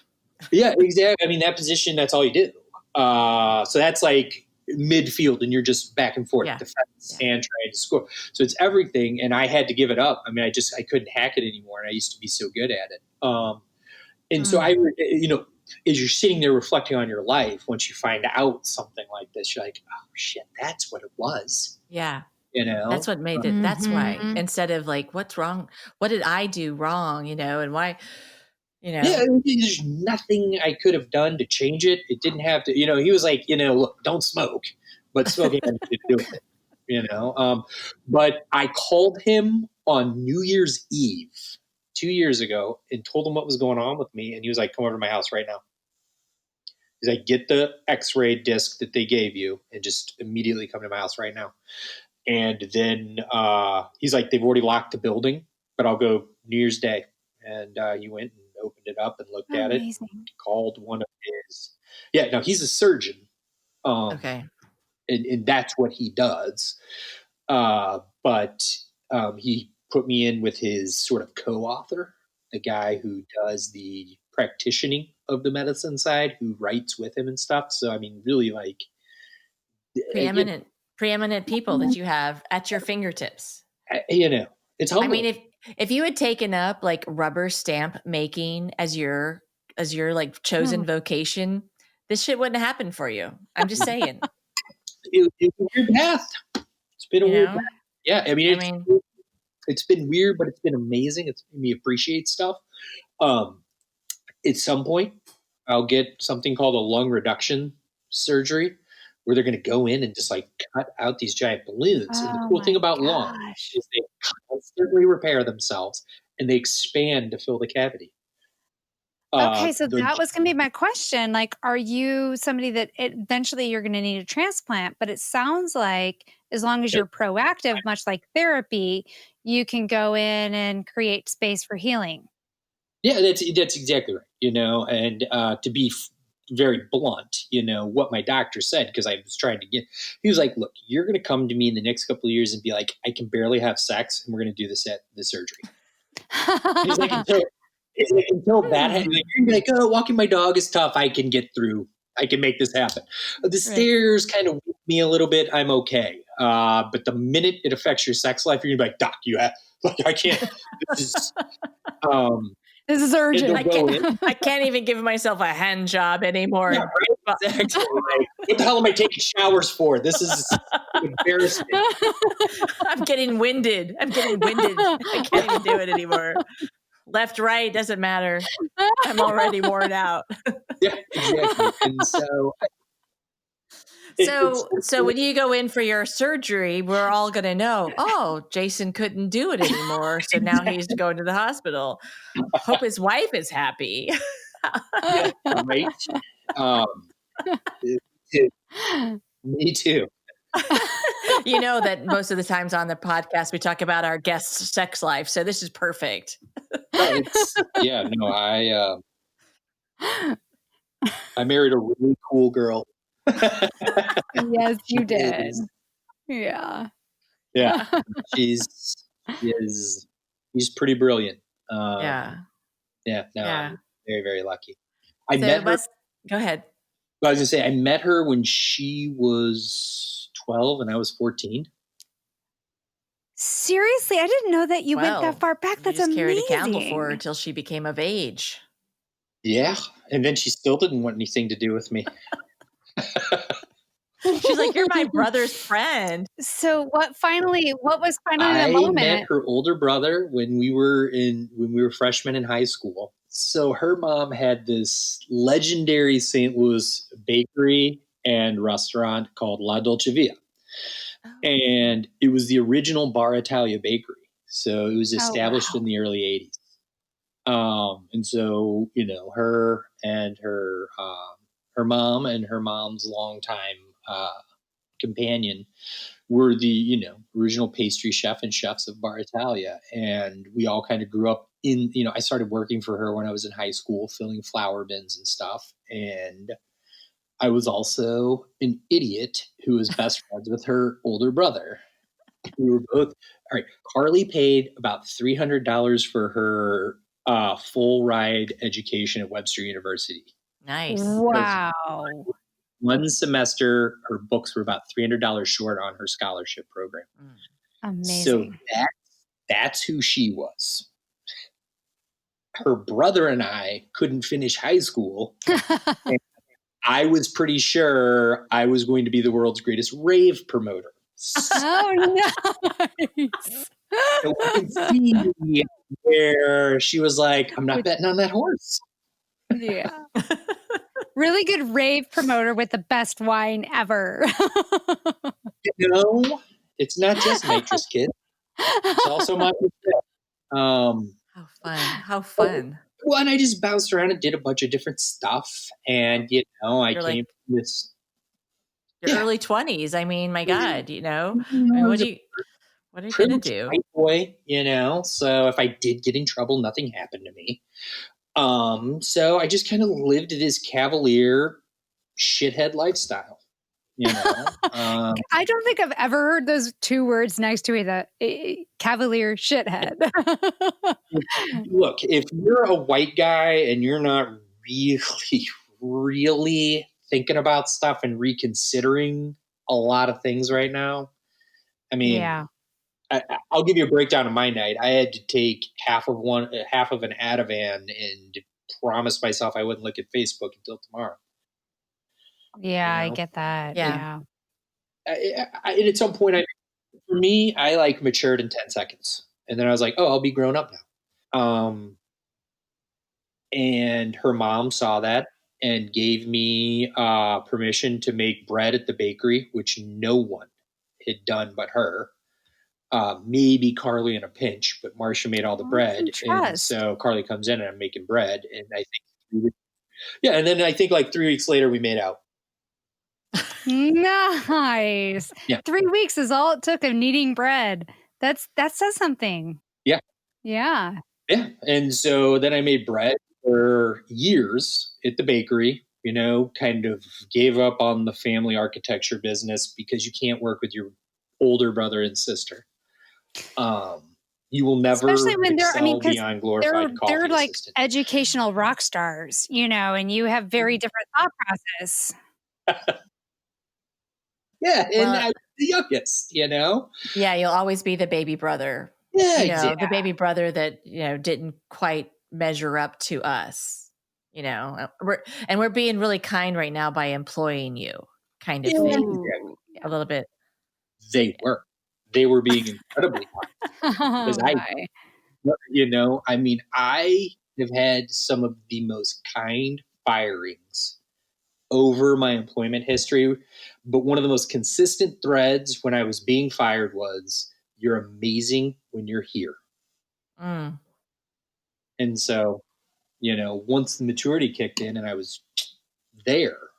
Yeah, exactly. That position, that's all you do. So that's like midfield and you're just back and forth, defense and trying to score. So it's everything. And I had to give it up. I couldn't hack it anymore. And I used to be so good at it. So as you're sitting there reflecting on your life, once you find out something like this, you're like, oh shit, that's what it was. Yeah. That's what made it. That's why, instead of like, what's wrong? What did I do wrong? And why, Yeah, there's nothing I could have done to change it. It didn't have to, he was like, look, don't smoke, but smoking had to do with it, But I called him on New Year's Eve 2 years ago and told him what was going on with me. And he was like, come over to my house right now. He's like, get the x-ray disc that they gave you and just immediately come to my house right now. And then he's like, they've already locked the building, but I'll go New Year's Day. And he went and opened it up and looked at it. Called one of his. Yeah, no, he's a surgeon. Okay. And that's what he does. But he put me in with his sort of co-author, the guy who does the practicing of the medicine side, who writes with him and stuff. So, I mean, really like preeminent people that you have at your fingertips. It's humbling. I mean, if you had taken up like rubber stamp making as your like chosen vocation, this shit wouldn't have happened for you. I'm just saying. It's a weird path. It's been a weird path. Yeah, I mean, it's been weird, but it's been amazing. It's made me appreciate stuff. At some point, I'll get something called a lung reduction surgery, where they're going to go in and just like cut out these giant balloons. And the cool thing about lungs is they constantly repair themselves and they expand to fill the cavity. Okay, so that was going to be my question. Like, are you somebody that eventually you're going to need a transplant? But it sounds like as long as you're proactive, much like therapy, you can go in and create space for healing. Yeah, that's exactly right. And to be very blunt, what my doctor said, because I was trying to he was like, look, you're going to come to me in the next couple of years and be like, I can barely have sex and we're going to do this at the surgery. He's like, until that happens, like, you're going to be like, oh, walking my dog is tough. I can get through. I can make this happen. The stairs kind of whip me a little bit. I'm okay. But the minute it affects your sex life, you're going to be like, doc, you have, like, I can't. This is urgent. I can't even give myself a hand job anymore. Yeah, right? Exactly. Like, what the hell am I taking showers for? This is embarrassing. I'm getting winded. I can't even do it anymore. Left, right, doesn't matter. I'm already worn out. Yeah, exactly. And so when you go in for your surgery, we're all going to know, oh, Jason couldn't do it anymore. So now he's going to the hospital. Hope his wife is happy. Yeah, right. Me tue. You know that most of the times on the podcast, we talk about our guest's sex life. So this is perfect. I married a really cool girl. Yes, you did. Yeah. She's pretty brilliant. I'm very, very lucky. Go ahead. I was gonna say, I met her when she was 12 and I was 14. Seriously, I didn't know that you went that far back. That's amazing. Carried a candle for her until she became of age. Yeah, and then she still didn't want anything to do with me. She's like, "You're my brother's friend." So what was finally the moment? I met her older brother when we were freshmen in high school. So her mom had this legendary St. Louis bakery and restaurant called La Dolce Via. And it was the original Bar Italia bakery. So it was established in the early 80s. And so, her and her mom and her mom's longtime companion were the, original pastry chef and chefs of Bar Italia. And we all kind of grew up in, I started working for her when I was in high school, filling flour bins and stuff. And I was also an idiot who was best friends with her older brother. We were both, all right, Carly paid about $300 for her full ride education at Webster University. Nice. Wow. One semester, her books were about $300 short on her scholarship program. Amazing. So that's who she was. Her brother and I couldn't finish high school. And I was pretty sure I was going to be the world's greatest rave promoter. Oh, nice. So we can see where she was like, I'm not betting on that horse. Yeah. Really good rave promoter with the best wine ever. It's not just nitrous, kid. It's also my How fun. Well, and I just bounced around and did a bunch of different stuff. And, I came to this. your early 20s. I mean, my God, I I mean, was a what are you pretty gonna much do? white boy, so if I did get in trouble, nothing happened to me. So I just kind of lived this cavalier shithead lifestyle, you know. I don't think I've ever heard those two words next to each other. Cavalier shithead. Look, if you're a white guy and you're not really, really thinking about stuff and reconsidering a lot of things right now, I mean, Yeah. I'll give you a breakdown of my night. I had to take half of an Ativan and promise myself I wouldn't look at Facebook until tomorrow. Yeah, You I know, get that. Yeah. Yeah. and at some point, for me, I like matured in 10 seconds, and then I was like, oh, I'll be grown up now. And her mom saw that and gave me permission to make bread at the bakery, which no one had done but her. Maybe Carly in a pinch, but Marcia made all the Well, some bread. And trust. so Carly comes in and I'm making bread. And I think, yeah. And then I think like 3 weeks later, we made out. Nice. Yeah. 3 weeks is all it took of kneading bread. That says something. Yeah. Yeah. Yeah. And so then I made bread for years at the bakery, kind of gave up on the family architecture business because you can't work with your older brother and sister. You will never Especially when excel because beyond glorified they're coffee like assistant. educational rock stars, and you have very different thought process. Yeah, and Well, I was the youngest, yeah, you'll always be the baby brother. Yeah, The exactly. baby brother that, didn't quite measure up to us. We're being really kind right now by employing you, kind of Yeah, thing. Ooh. A little bit. They were. They were being incredibly kind because Why? I have had some of the most kind firings over my employment history, but one of the most consistent threads when I was being fired was, "You're amazing when you're here." Mm. And so, once the maturity kicked in and I was there,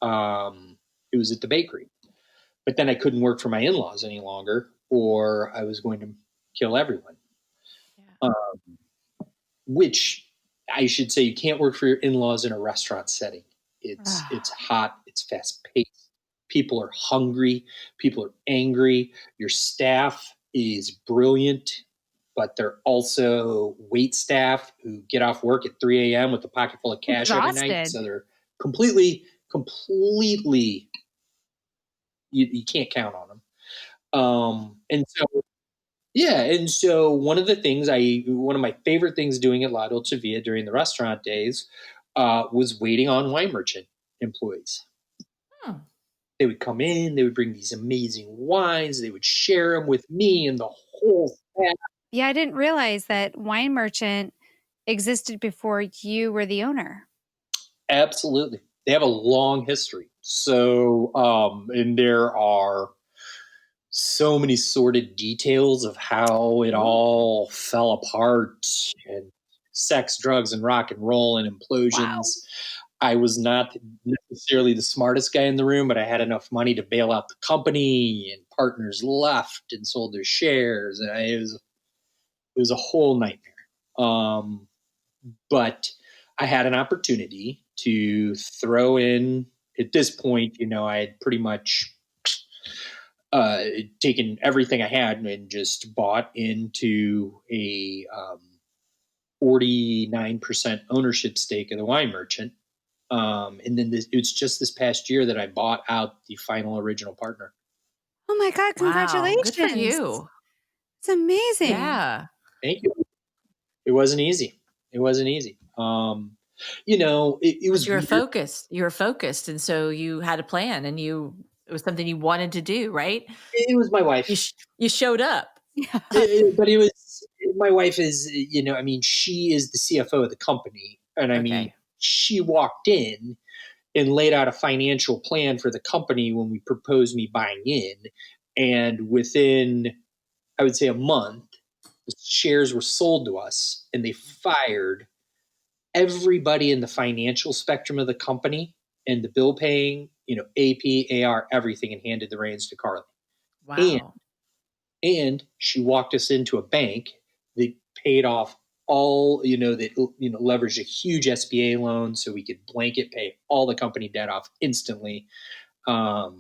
it was at the bakery. But then I couldn't work for my in-laws any longer, or I was going to kill everyone. Yeah. Which I should say, you can't work for your in-laws in a restaurant setting. It's hot, it's fast-paced. People are hungry, people are angry. Your staff is brilliant, but they're also wait staff who get off work at 3 a.m. with a pocket full of cash every night. Exhausted. So they're completely, you can't count on them. And so one of my favorite things doing at La Dolce Via during the restaurant days was waiting on wine merchant employees. Hmm. They would come in, they would bring these amazing wines, they would share them with me and the whole staff. Yeah, I didn't realize that wine merchant existed before you were the owner. Absolutely. They have a long history. So, and there are so many sordid details of how it all fell apart, and sex, drugs, and rock and roll and implosions. Wow. I was not necessarily the smartest guy in the room, but I had enough money to bail out the company, and partners left and sold their shares. And it was a whole nightmare. But I had an opportunity to throw in. At this point, I had pretty much taken everything I had and just bought into a 49% ownership stake of the wine merchant. And then it's just this past year that I bought out the final original partner. Oh my God, Wow. congratulations. Good for you. It's amazing. Yeah. Thank you. It wasn't easy. It was You were weird. focused. You were focused. And so you had a plan and it was something you wanted to do, right? It was my wife. You showed up. But it was my wife is, she is the CFO of the company. And she walked in and laid out a financial plan for the company when we proposed me buying in. And within, I would say, a month, the shares were sold to us and they fired everybody in the financial spectrum of the company and the bill paying, AP, AR, everything, and handed the reins to Carly. Wow. And she walked us into a bank that paid off all, that leveraged a huge SBA loan so we could blanket pay all the company debt off instantly. It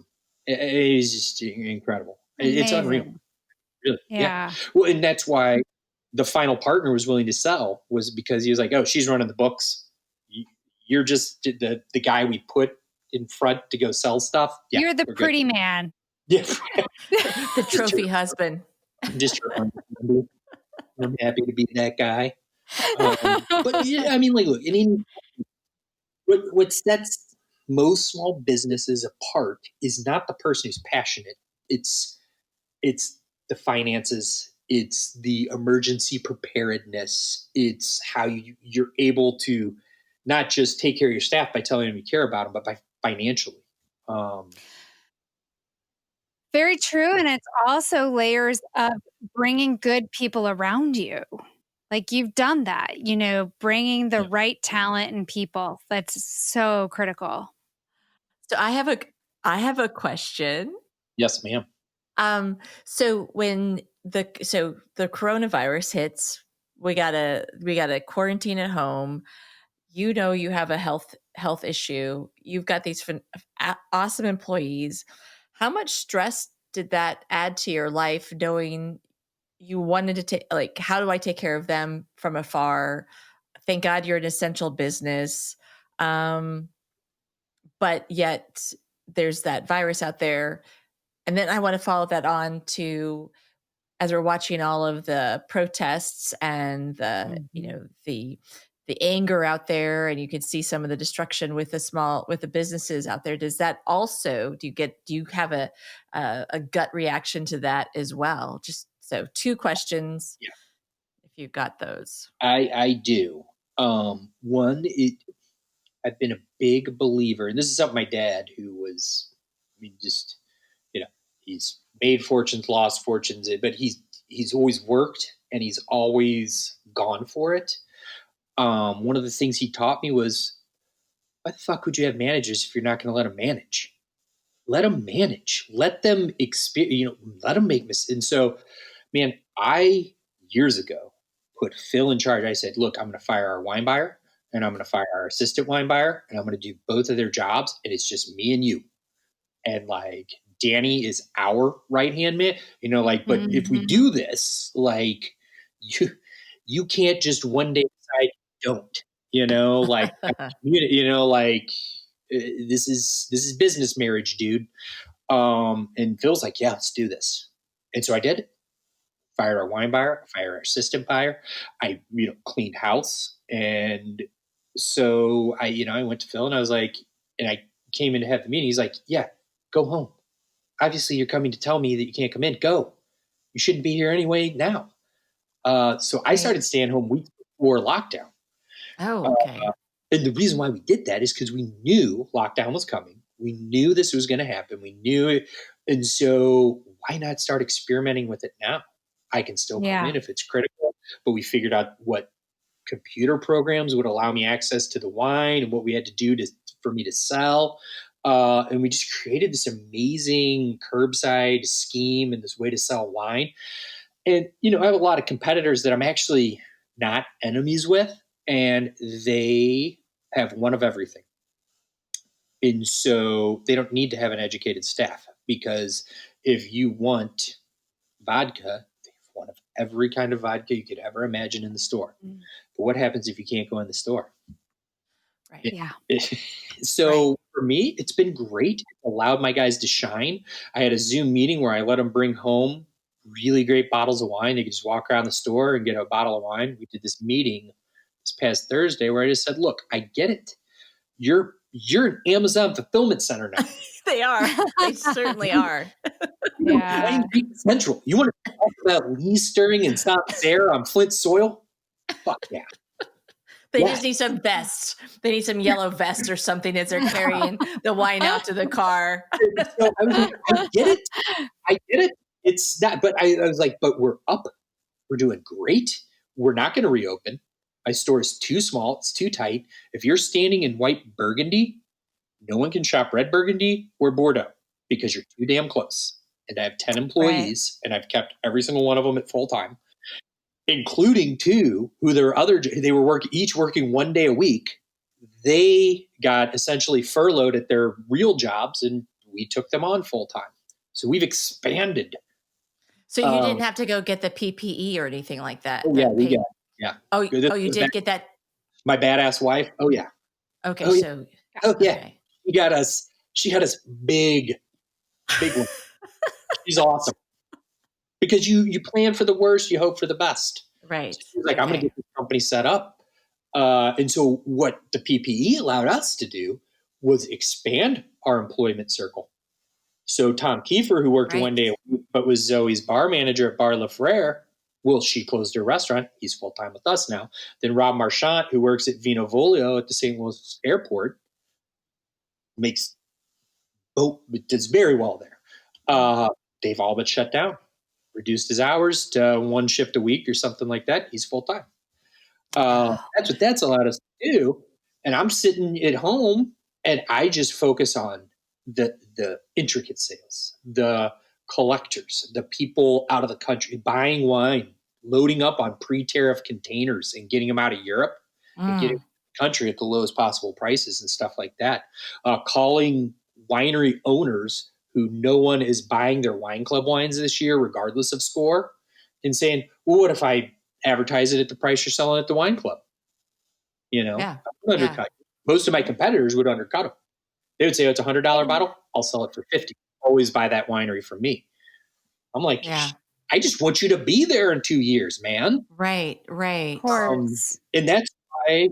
is just incredible. It's unreal. Amazing. Really. Yeah. Yeah. Well, and that's why the final partner was willing to sell, was because he was like, oh, she's running the books. You're just the guy we put in front to go sell stuff. Yeah, You're the we're good. pretty man. Yeah. The trophy husband. Just I'm happy to be that guy. But yeah, I mean, like, look, what sets most small businesses apart is not the person who's passionate. It's the finances. It's the emergency preparedness. It's how you're able to not just take care of your staff by telling them you care about them, but by financially. Very true. And it's also layers of bringing good people around you. Like you've done that, bringing the right talent and people. That's so critical. So I have a question. Yes, ma'am. So when the coronavirus hits, we gotta quarantine at home. You have a health issue. You've got these awesome employees. How much stress did that add to your life, knowing you wanted to take, like, how do I take care of them from afar? Thank God you're an essential business. But yet there's that virus out there. And then I want to follow that on to, as we're watching all of the protests and the anger out there, and you can see some of the destruction with the businesses out there. Does that also, do you have a gut reaction to that as well? Just so 2 questions. Yeah. If you've got those. I do. One, I've been a big believer, and this is something my dad, who was, he's made fortunes, lost fortunes, but he's always worked and he's always gone for it. One of the things he taught me was, why the fuck would you have managers if you're not going to let them manage? Let them manage. Let them experience. Let them make mistakes. And so, man, I years ago put Phil in charge. I said, look, I'm going to fire our wine buyer, and I'm going to fire our assistant wine buyer, and I'm going to do both of their jobs, and it's just me and you. And like, Danny is our right hand man, but if we do this, like, you can't just one day decide don't, this is business marriage, dude. And Phil's like, yeah, let's do this. And so I did. Fired our wine buyer, fired our assistant buyer. I, cleaned house. And so I went to Phil and I was like, and I came in to have the meeting. He's like, yeah, go home. Obviously you're coming to tell me that you can't come in. Go. You shouldn't be here anyway now. So I started staying home weeks before lockdown. Oh, okay. And the reason why we did that is because we knew lockdown was coming. We knew this was going to happen. We knew it. And so why not start experimenting with it now? I can still come in if it's critical. But we figured out what computer programs would allow me access to the wine and what we had to do for me to sell. And we just created this amazing curbside scheme and this way to sell wine. And, I have a lot of competitors that I'm actually not enemies with, and they have one of everything. And so they don't need to have an educated staff, because if you want vodka, they have one of every kind of vodka you could ever imagine in the store. But what happens if you can't go in the store? Right. So for me, it's been great. It allowed my guys to shine. I had a Zoom meeting where I let them bring home really great bottles of wine. They could just walk around the store and get a bottle of wine. We did this meeting this past Thursday where I just said, look, I get it. You're an Amazon fulfillment center now. They are. They certainly are. Yeah. Central. You want to talk about lees stirring in South Sarah on Flint soil? Fuck yeah. They just need some vest. They need some yellow vest or something as they're carrying the wine out to the car. So I was like, I get it. It's not, but I was like, but we're up. We're doing great. We're not going to reopen. My store is too small. It's too tight. If you're standing in white burgundy, no one can shop red Burgundy or Bordeaux because you're too damn close. And I have 10 employees, and I've kept every single one of them at full time, including 2 who they were each working 1 day a week. They got essentially furloughed at their real jobs, and we took them on full time. So we've expanded. So you didn't have to go get the PPE or anything like that? Oh, yeah, we got. Yeah. Oh, you did get that? My badass wife. Oh, yeah. Okay, oh, yeah. so. Oh, yeah. Okay. She got us big one. She's awesome. Because you plan for the worst, you hope for the best. Right. So she's like, I'm going to get this company set up. And so what the PPE allowed us to do was expand our employment circle. So Tom Kiefer, who worked 1 day a week, but was Zoe's bar manager at Bar La Frere, well, she closed her restaurant. He's full-time with us now. Then Rob Marchant, who works at Vino Volio at the St. Louis airport, does very well there. They've all been shut down, reduced his hours to 1 shift a week or something like that. He's full-time. That's what that's allowed us to do. And I'm sitting at home and I just focus on the intricate sales, the collectors, the people out of the country buying wine, loading up on pre-tariff containers and getting them out of Europe and getting them to the country at the lowest possible prices and stuff like that. Calling winery owners who no one is buying their wine club wines this year, regardless of score, and saying, well, what if I advertise it at the price you're selling at the wine club? Yeah. Undercut. Most of my competitors would undercut them. They would say, it's $100 bottle. I'll sell it for $50. Always buy that winery from me. I'm like, I just want you to be there in 2 years, man. Right. Of course. And that's why,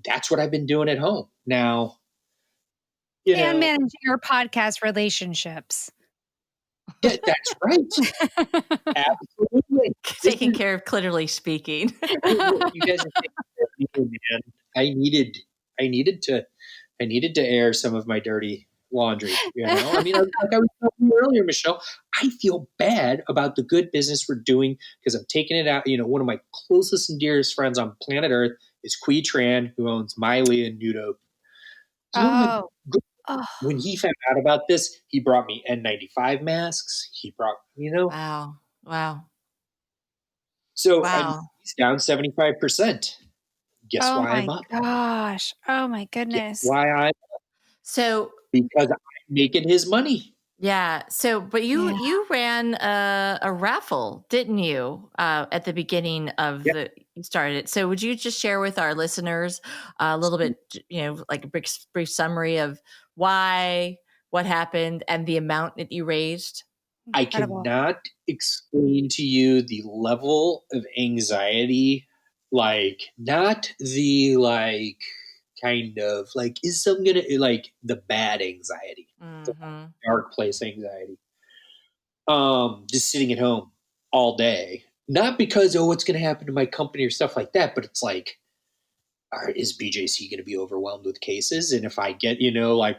that's what I've been doing at home now. And managing your podcast relationships. Yeah, that's right. Absolutely. Taking care of clinically speaking. You guys are taking care of me, man. I needed to air some of my dirty laundry. I mean, like I was telling you earlier, Michelle, I feel bad about the good business we're doing because I'm taking it out. One of my closest and dearest friends on planet Earth is Quy Tran, who owns Miley and Nudo. When he found out about this, he brought me N95 masks. He brought, Wow. So he's down 75%. Guess why I'm up? Oh my gosh. Oh my goodness. Guess why I'm up? Because I'm making his money. Yeah. So, but you ran a raffle, didn't you? At the beginning of you started it. So, would you just share with our listeners a little bit, like a brief summary of why, what happened, and the amount that you raised? Incredible. I cannot explain to you the level of anxiety, not the kind of is some gonna the bad anxiety, the dark place anxiety. Just sitting at home all day, not because what's gonna happen to my company or stuff like that, but it's like, is BJC gonna be overwhelmed with cases? And if I get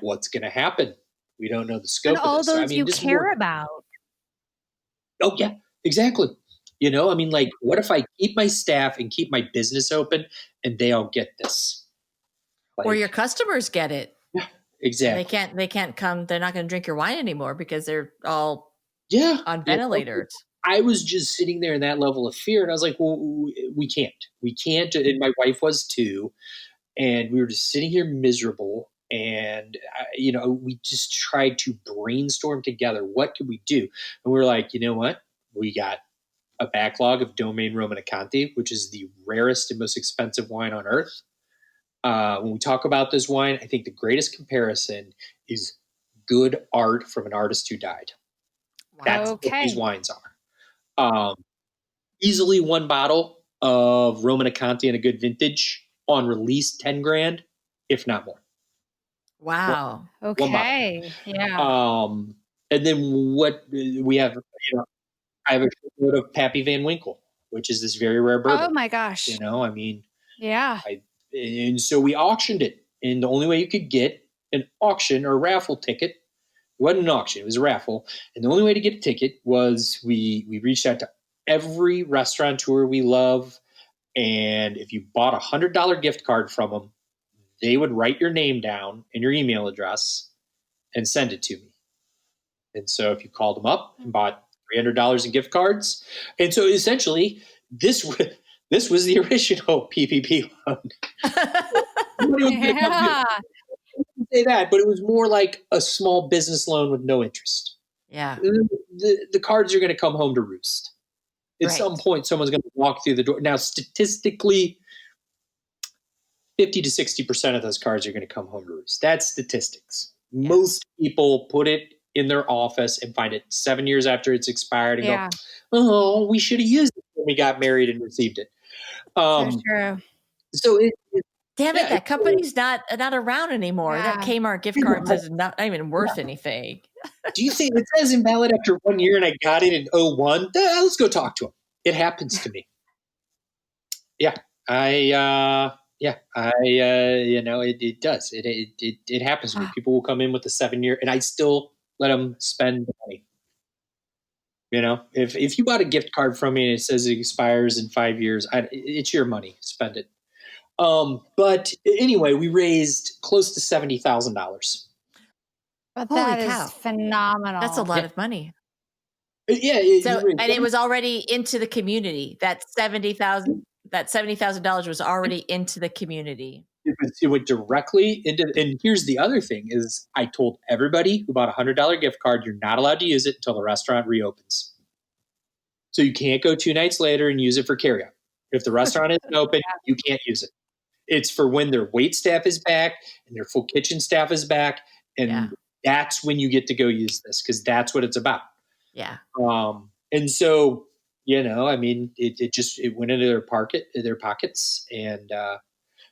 what's gonna happen? We don't know the scope and all of this. those you care about. Oh yeah, exactly. What if I keep my staff and keep my business open and they all get this? Or your customers get it. Yeah, exactly. They can't come. They're not going to drink your wine anymore because they're all on ventilators. I was just sitting there in that level of fear, and I was like, well, we can't. And my wife was too. And we were just sitting here miserable. And, we just tried to brainstorm together. What could we do? And we were like, you know what? We got a backlog of Domaine Romanée-Conti, which is the rarest and most expensive wine on earth. When we talk about this wine, I think the greatest comparison is good art from an artist who died. Wow. That's what these wines are. Easily 1 bottle of Romanée-Conti in a good vintage on release, $10,000, if not more. Wow. Okay. Yeah. And then what we have, I have a shipload of Pappy Van Winkle, which is this very rare bourbon. Oh my gosh. Yeah. And so we auctioned it. And the only way you could get an auction or raffle ticket, it wasn't an auction, it was a raffle. And the only way to get a ticket was we reached out to every restaurateur we love. And if you bought $100 gift card from them, they would write your name down and your email address and send it to me. And so if you called them up and bought $300 in gift cards, and so essentially this was the original PPP loan. Yeah. Say that, but it was more like a small business loan with no interest. Yeah. The cards are going to come home to roost. At some point, someone's going to walk through the door. Now, statistically, 50 to 60% of those cards are going to come home to roost. That's statistics. Yeah. Most people put it in their office and find it 7 years after it's expired and go, oh, we should have used it when we got married and received it. So true. So damn it, that company's not around anymore. Yeah. That Kmart gift cards is not even worth anything. Do you think it says invalid after 1 year and I got it in 2001? Let's go talk to him. It happens to me. Yeah. It does. It happens to me. People will come in with a 7 year and I still let them spend the money. You know, if you bought a gift card from me and it says it expires in 5 years, it's your money. Spend it. But anyway, we raised close to $70,000. But that is phenomenal. That's a lot of money. Yeah. And it was already into the community. That $70,000 was already into the community. It went directly into. And here's the other thing: is I told everybody who bought a $100 gift card, you're not allowed to use it until the restaurant reopens. So you can't go 2 nights later and use it for carryout. If the restaurant isn't open, you can't use it. It's for when their wait staff is back and their full kitchen staff is back, and that's when you get to go use this because that's what it's about. Yeah. And so, I mean, it went into their pockets. And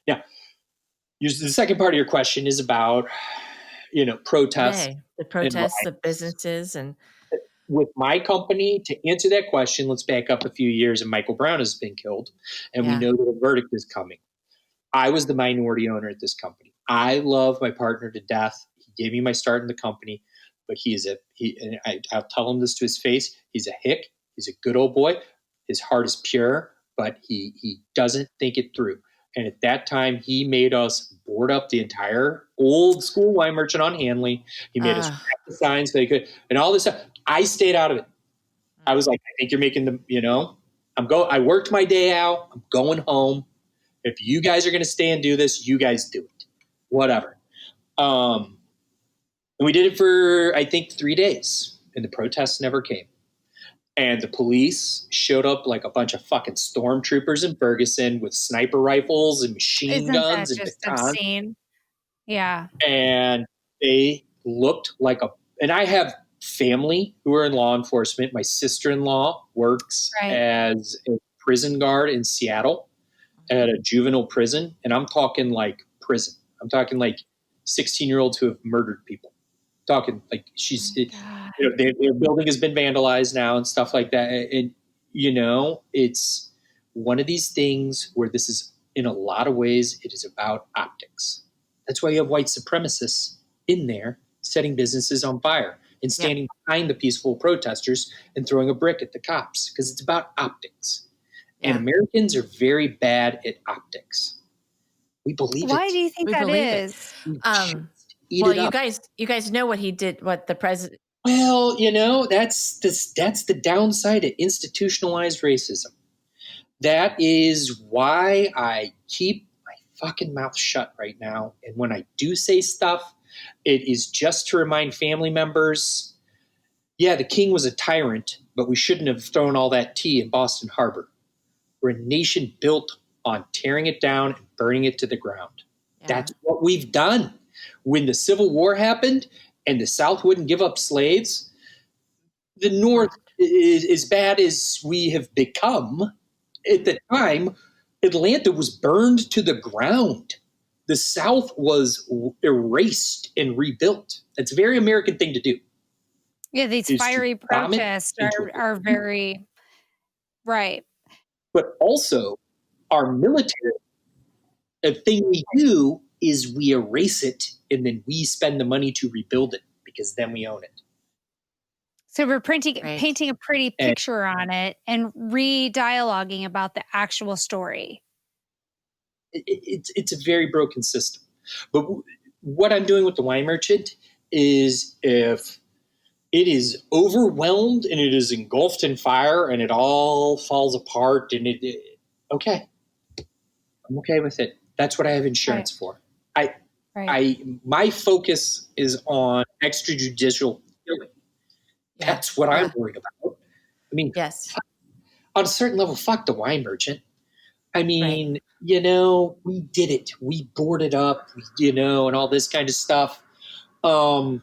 now, the second part of your question is about, protests. Okay. The protests, the businesses, and with my company, to answer that question, let's back up a few years, and Michael Brown has been killed, and we know that a verdict is coming. I was the minority owner at this company. I love my partner to death. He gave me my start in the company, but I'll tell him this to his face. He's a hick. He's a good old boy. His heart is pure, but he doesn't think it through. And at that time, he made us board up the entire old school wine merchant on Hanley. He made us practice signs so they could, and all this stuff. I stayed out of it. I was like, I think you're making I worked my day out. I'm going home. If you guys are going to stay and do this, you guys do it. Whatever. And we did it for, I think, 3 days. And the protests never came. And the police showed up like a bunch of fucking stormtroopers in Ferguson with sniper rifles and machine guns and batons. Obscene? Yeah. And they looked like and I have family who are in law enforcement. My sister-in-law works as a prison guard in Seattle at a juvenile prison. And I'm talking like prison. I'm talking like 16-year-olds who have murdered people. Talking like their building has been vandalized now and stuff like that. And, it's one of these things where this is, in a lot of ways, it is about optics. That's why you have white supremacists in there setting businesses on fire and standing behind the peaceful protesters and throwing a brick at the cops because it's about optics. And Americans are very bad at optics. We believe it. Why do you think that is? You guys know what he did, what the president. Well, that's the downside of institutionalized racism. That is why I keep my fucking mouth shut right now. And when I do say stuff, it is just to remind family members, the king was a tyrant, but we shouldn't have thrown all that tea in Boston Harbor. We're a nation built on tearing it down and burning it to the ground. Yeah. That's what we've done. When the Civil War happened and the South wouldn't give up slaves, the North is as bad as we have become. At the time, Atlanta was burned to the ground. The South was erased and rebuilt. That's a very American thing to do. Yeah, these fiery protests are very right. But also, our military, the thing we do is we erase it and then we spend the money to rebuild it because then we own it. So we're painting a pretty picture on it and re-dialoguing about the actual story. It's a very broken system. But what I'm doing with the wine merchant is, if it is overwhelmed and it is engulfed in fire and it all falls apart, and okay, I'm okay with it. That's what I have insurance for. My focus is on extrajudicial killing. Yeah. That's what I'm worried about. I mean, yes. on a certain level, fuck the wine merchant. I mean, we did it. We boarded up, and all this kind of stuff. And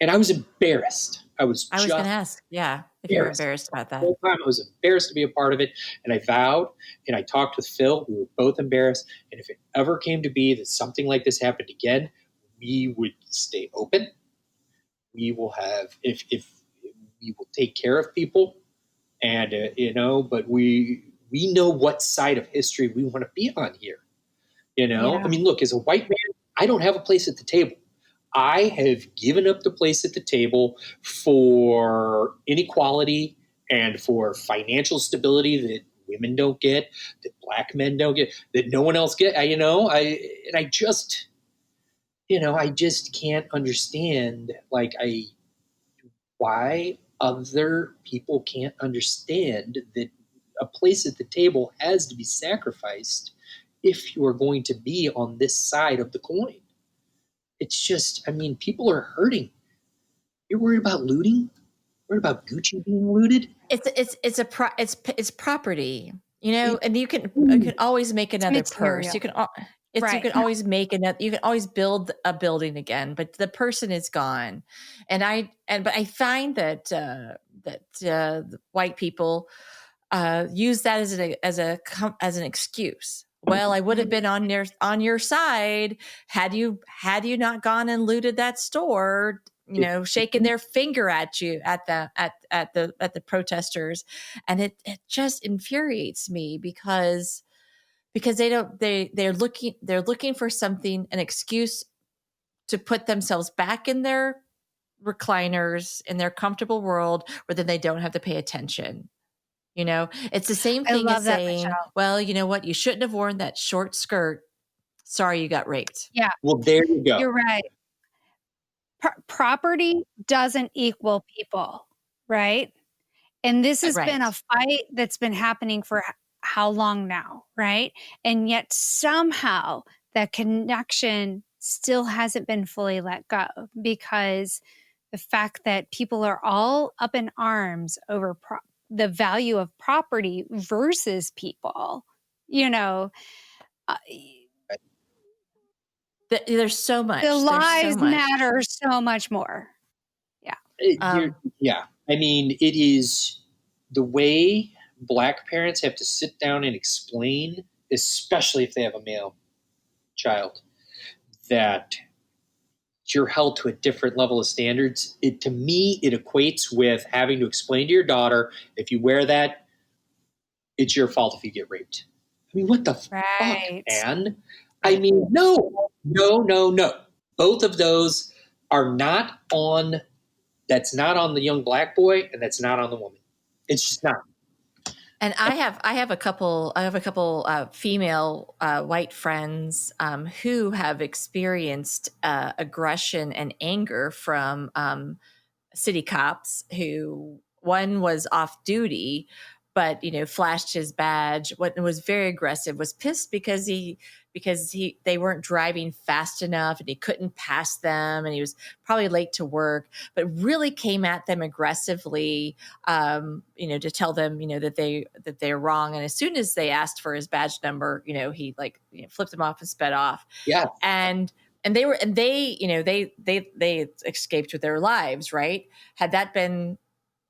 I was embarrassed. I was I was just going to ask, if you were embarrassed about the that. whole time. I was embarrassed to be a part of it. And I vowed, and I talked with Phil. We were both embarrassed. And if it ever came to be that something like this happened again, we would stay open. We will have, if we will take care of people, and but we know what side of history we want to be on here. I mean, look, as a white man, I don't have a place at the table. I have given up the place at the table for inequality and for financial stability that women don't get, that black men don't get, that no one else get. I just can't understand, why other people can't understand that a place at the table has to be sacrificed if you are going to be on this side of the coin. It's just, I mean, people are hurting. You're worried about looting? Worried about Gucci being looted? It's property, and you can always make another purse. You can always make another. You can always build a building again, but the person is gone. But I find that the white people use that as an excuse. Well, I would have been on your side had you not gone and looted that store, shaking their finger at you at the protesters. And it just infuriates me because they're looking for something, an excuse to put themselves back in their recliners in their comfortable world where then they don't have to pay attention. It's the same thing as saying, well, you know what? You shouldn't have worn that short skirt. Sorry, you got raped. Yeah. Well, there you go. You're right. Property doesn't equal people, right? And this has been a fight that's been happening for how long now, right? And yet somehow that connection still hasn't been fully let go, because the fact that people are all up in arms over the value of property versus people, there's so much. The lives matter so much more. Yeah. Yeah. I mean, it is the way black parents have to sit down and explain, especially if they have a male child, that you're held to a different level of standards. To me, it equates with having to explain to your daughter, if you wear that, it's your fault if you get raped. I mean, what the fuck, man? I mean, no. Both of those are not on. That's not on the young black boy, and that's not on the woman. It's just not. And I have a couple female white friends who have experienced aggression and anger from city cops. Who one was off duty, but flashed his badge. What was very aggressive, was pissed because they weren't driving fast enough and he couldn't pass them, and he was probably late to work, but really came at them aggressively, to tell them, that they're wrong. And as soon as they asked for his badge number, he flipped them off and sped off. Yeah. And they escaped with their lives, right? Had that been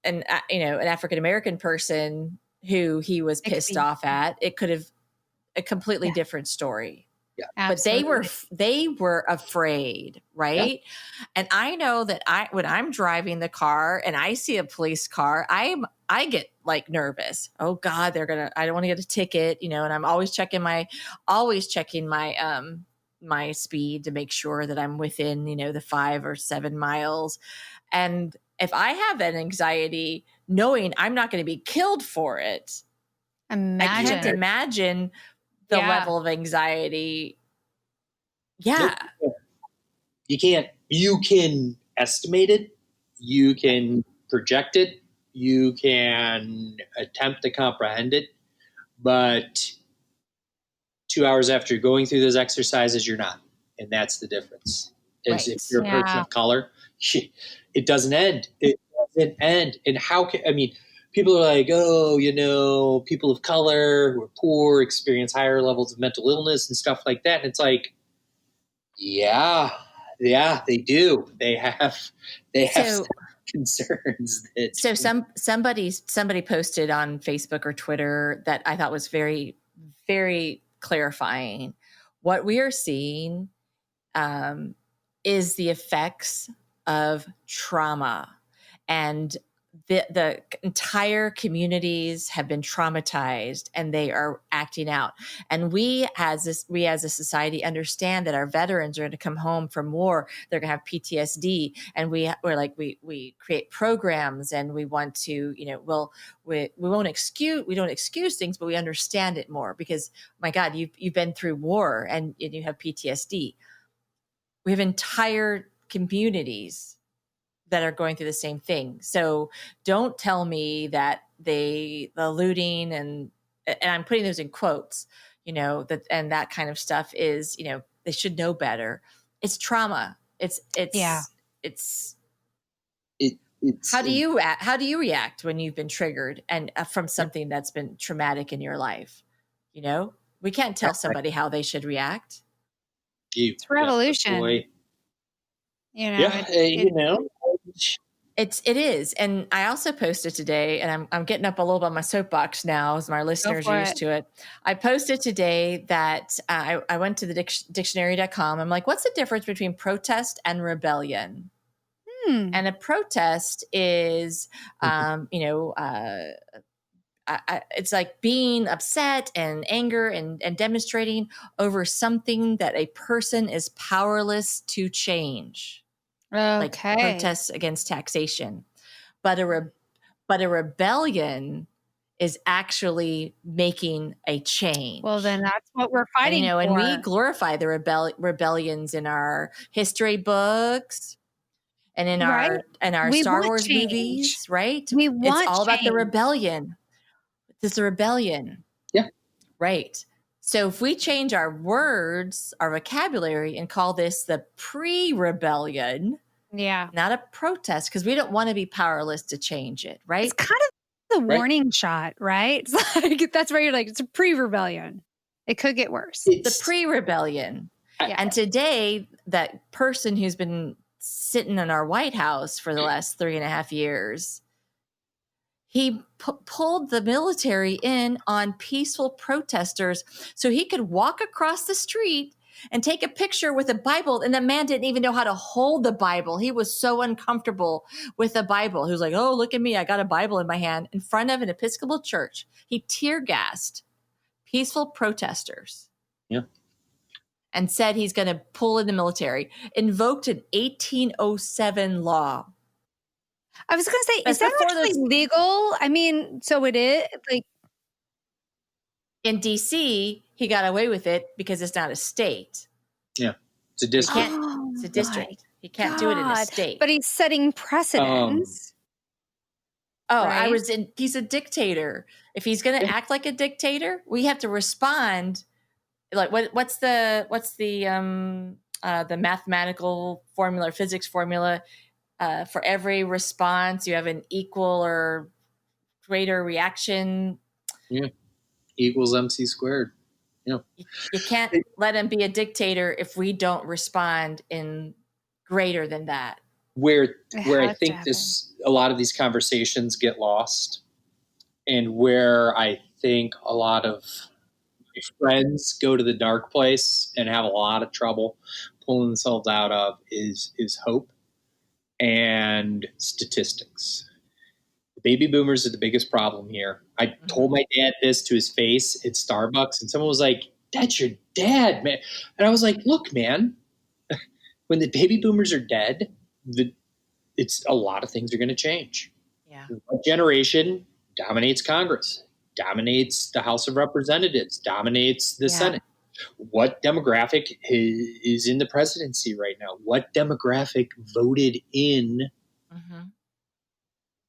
an African American person who he was pissed off at, it could have a completely different story. Yeah. Absolutely. But they were afraid, right? Yeah. And I know that when I'm driving the car and I see a police car, I get nervous. Oh God, I don't want to get a ticket, and I'm always checking my my speed to make sure that I'm within, the 5 or 7 miles. And if I have an anxiety, knowing I'm not going to be killed for it, I can't imagine the level of anxiety Yeah. Nope. You can't. You can estimate it. You can project it. You can attempt to comprehend it. But 2 hours after going through those exercises, you're not. And that's the difference. Is if Right. you're a person Yeah. of color, it doesn't end. It doesn't end. And how can, I mean, people are like, oh, people of color who are poor experience higher levels of mental illness and stuff like that. And it's like, yeah, they do. They have So concerns that. so somebody posted on Facebook or Twitter that I thought was very, very clarifying. What we are seeing is the effects of trauma, and the entire communities have been traumatized and they are acting out. And we as a society understand that our veterans are going to come home from war. They're going to have PTSD, and we create programs, and we want to, we don't excuse things, but we understand it more because, my God, you've been through war and you have PTSD. We have entire communities that are going through the same thing. So don't tell me that the looting and I'm putting those in quotes, that kind of stuff is, they should know better. It's trauma. Yeah. It's It's how do you react when you've been triggered and from something that's been traumatic in your life? We can't tell somebody how they should react. It's revolution. Boy. Yeah. It is. And I also posted today, and I'm getting up a little bit on my soapbox now as my listeners are used to it. I posted today that I went to the dictionary.com. I'm like, what's the difference between protest and rebellion? And a protest is, it's like being upset and anger and demonstrating over something that a person is powerless to change. Like protests against taxation. But a rebellion is actually making a change. Well, then that's what we're fighting for. And we glorify the rebellions in our history books and in our Star Wars movies, right? It's all about the rebellion. It's a rebellion. Yeah. Right. So if we change our words, our vocabulary, and call this the pre-rebellion, not a protest, because we don't want to be powerless to change it, right? It's kind of the warning shot, right? It's like, that's where you're like, it's a pre-rebellion. It could get worse. It's the pre-rebellion. And today, that person who's been sitting in our White House for the last 3.5 years, he pulled the military in on peaceful protesters so he could walk across the street and take a picture with a Bible. And the man didn't even know how to hold the Bible. He was so uncomfortable with the Bible. He was like, oh, look at me. I got a Bible in my hand in front of an Episcopal church. He tear gassed peaceful protesters. Yeah. And said he's going to pull in the military. Invoked an 1807 law. I was going to say, is that actually legal? I mean, so it is like in DC, he got away with it because it's not a state. Yeah, it's a district. It's a district. He can't do it in a state. But he's setting precedents. Right? He's a dictator. If he's going to act like a dictator, we have to respond. Like what's the mathematical formula, physics formula? For every response, you have an equal or greater reaction. Yeah. Equals MC squared. Yeah. You can't let him be a dictator if we don't respond in greater than that. Where I think a lot of these conversations get lost, and where I think a lot of my friends go to the dark place and have a lot of trouble pulling themselves out of is hope and statistics. The baby boomers are the biggest problem here. I told my dad this to his face at Starbucks, and someone was like, "That's your dad, man." And I was like, "Look, man, when the baby boomers are dead, it's a lot of things are going to change. Yeah. One generation dominates Congress, dominates the House of Representatives, dominates the Senate. what demographic is in the presidency right now? What demographic voted in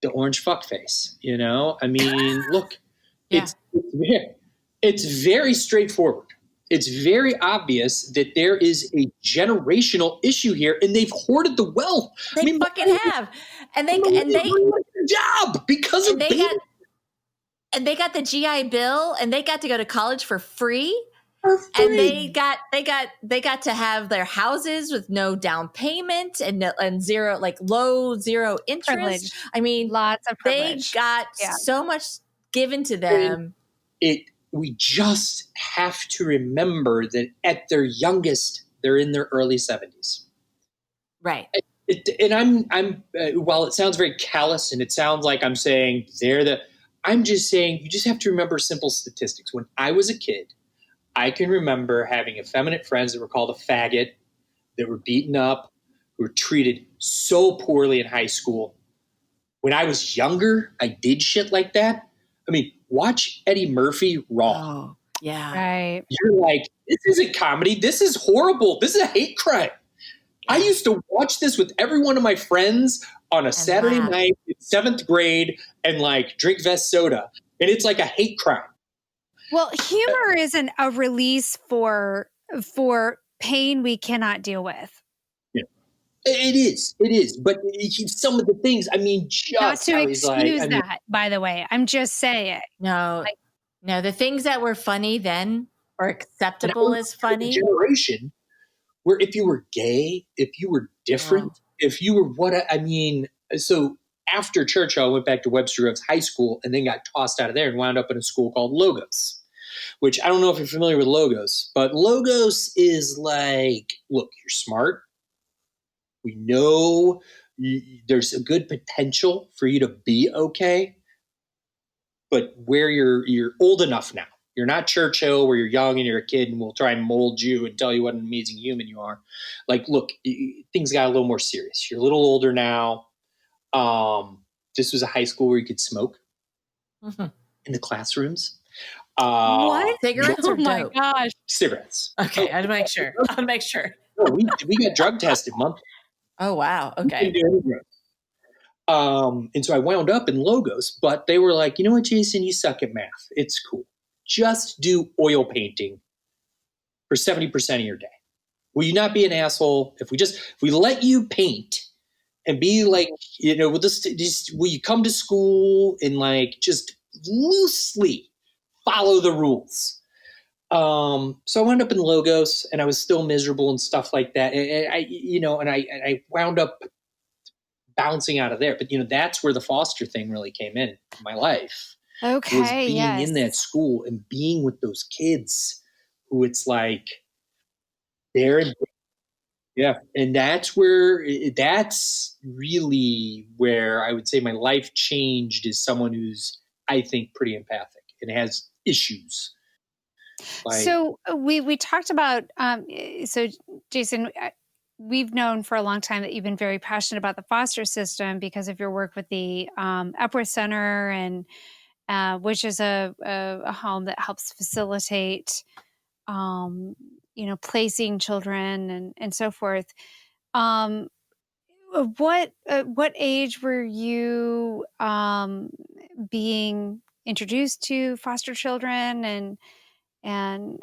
the orange fuckface? You know, I mean, look, Yeah. it's very straightforward. It's very obvious that there is a generational issue here, and they've hoarded the wealth. They fucking have, and they job because of baby. They got the GI Bill, and they got to go to college for free. For free. And they got to have their houses with no down payment and zero, like low zero interest. Privilege. I mean, lots of privilege. They got so much given to them. We just have to remember that at their youngest, they're in their early 70s. Right. And I'm while it sounds very callous and it sounds like I'm saying I'm just saying you just have to remember simple statistics. When I was a kid, I can remember having effeminate friends that were called a faggot, that were beaten up, who were treated so poorly in high school. When I was younger, I did shit like that. I mean, watch Eddie Murphy Raw. Oh, yeah. Right. You're like, this isn't comedy. This is horrible. This is a hate crime. I used to watch this with every one of my friends on a Saturday night in 7th grade and like drink Vest soda. And it's like a hate crime. Well, humor isn't a release for pain we cannot deal with. Yeah. It is. But some of the things, I mean, just not to excuse that, by the way. I'm just saying. No, the things that were funny then or acceptable as funny. Generation where if you were gay, if you were different, if you were so after Churchill, I went back to Webster Groves High School and then got tossed out of there and wound up in a school called Logos, which I don't know if you're familiar with Logos, but Logos is like, look, you're smart. We know there's a good potential for you to be okay, but where you're old enough now. You're not Churchill where you're young and you're a kid and we'll try and mold you and tell you what an amazing human you are. Like, look, things got a little more serious. You're a little older now. This was a high school where you could smoke in the classrooms. What? Cigarettes or dope? Oh my gosh. Cigarettes. Okay, I'll make sure. No, we got drug tested monthly. Oh, wow. Okay. And so I wound up in Logos, but they were like, you know what, Jason, you suck at math. It's cool. Just do oil painting for 70% of your day. Will you not be an asshole if we let you paint and be like, you know, will you come to school and like just loosely follow the rules? So I wound up in Logos and I was still miserable and stuff like that. And I wound up bouncing out of there. But, that's where the foster thing really came in my life. Okay, was being in that school and being with those kids who it's like and that's really where I would say my life changed as someone who's, I think, pretty empathic and has issues. So we talked about so Jason, we've known for a long time that you've been very passionate about the foster system because of your work with the Epworth Center and which is a home that helps facilitate, placing children and so forth. What age were you being introduced to foster children, and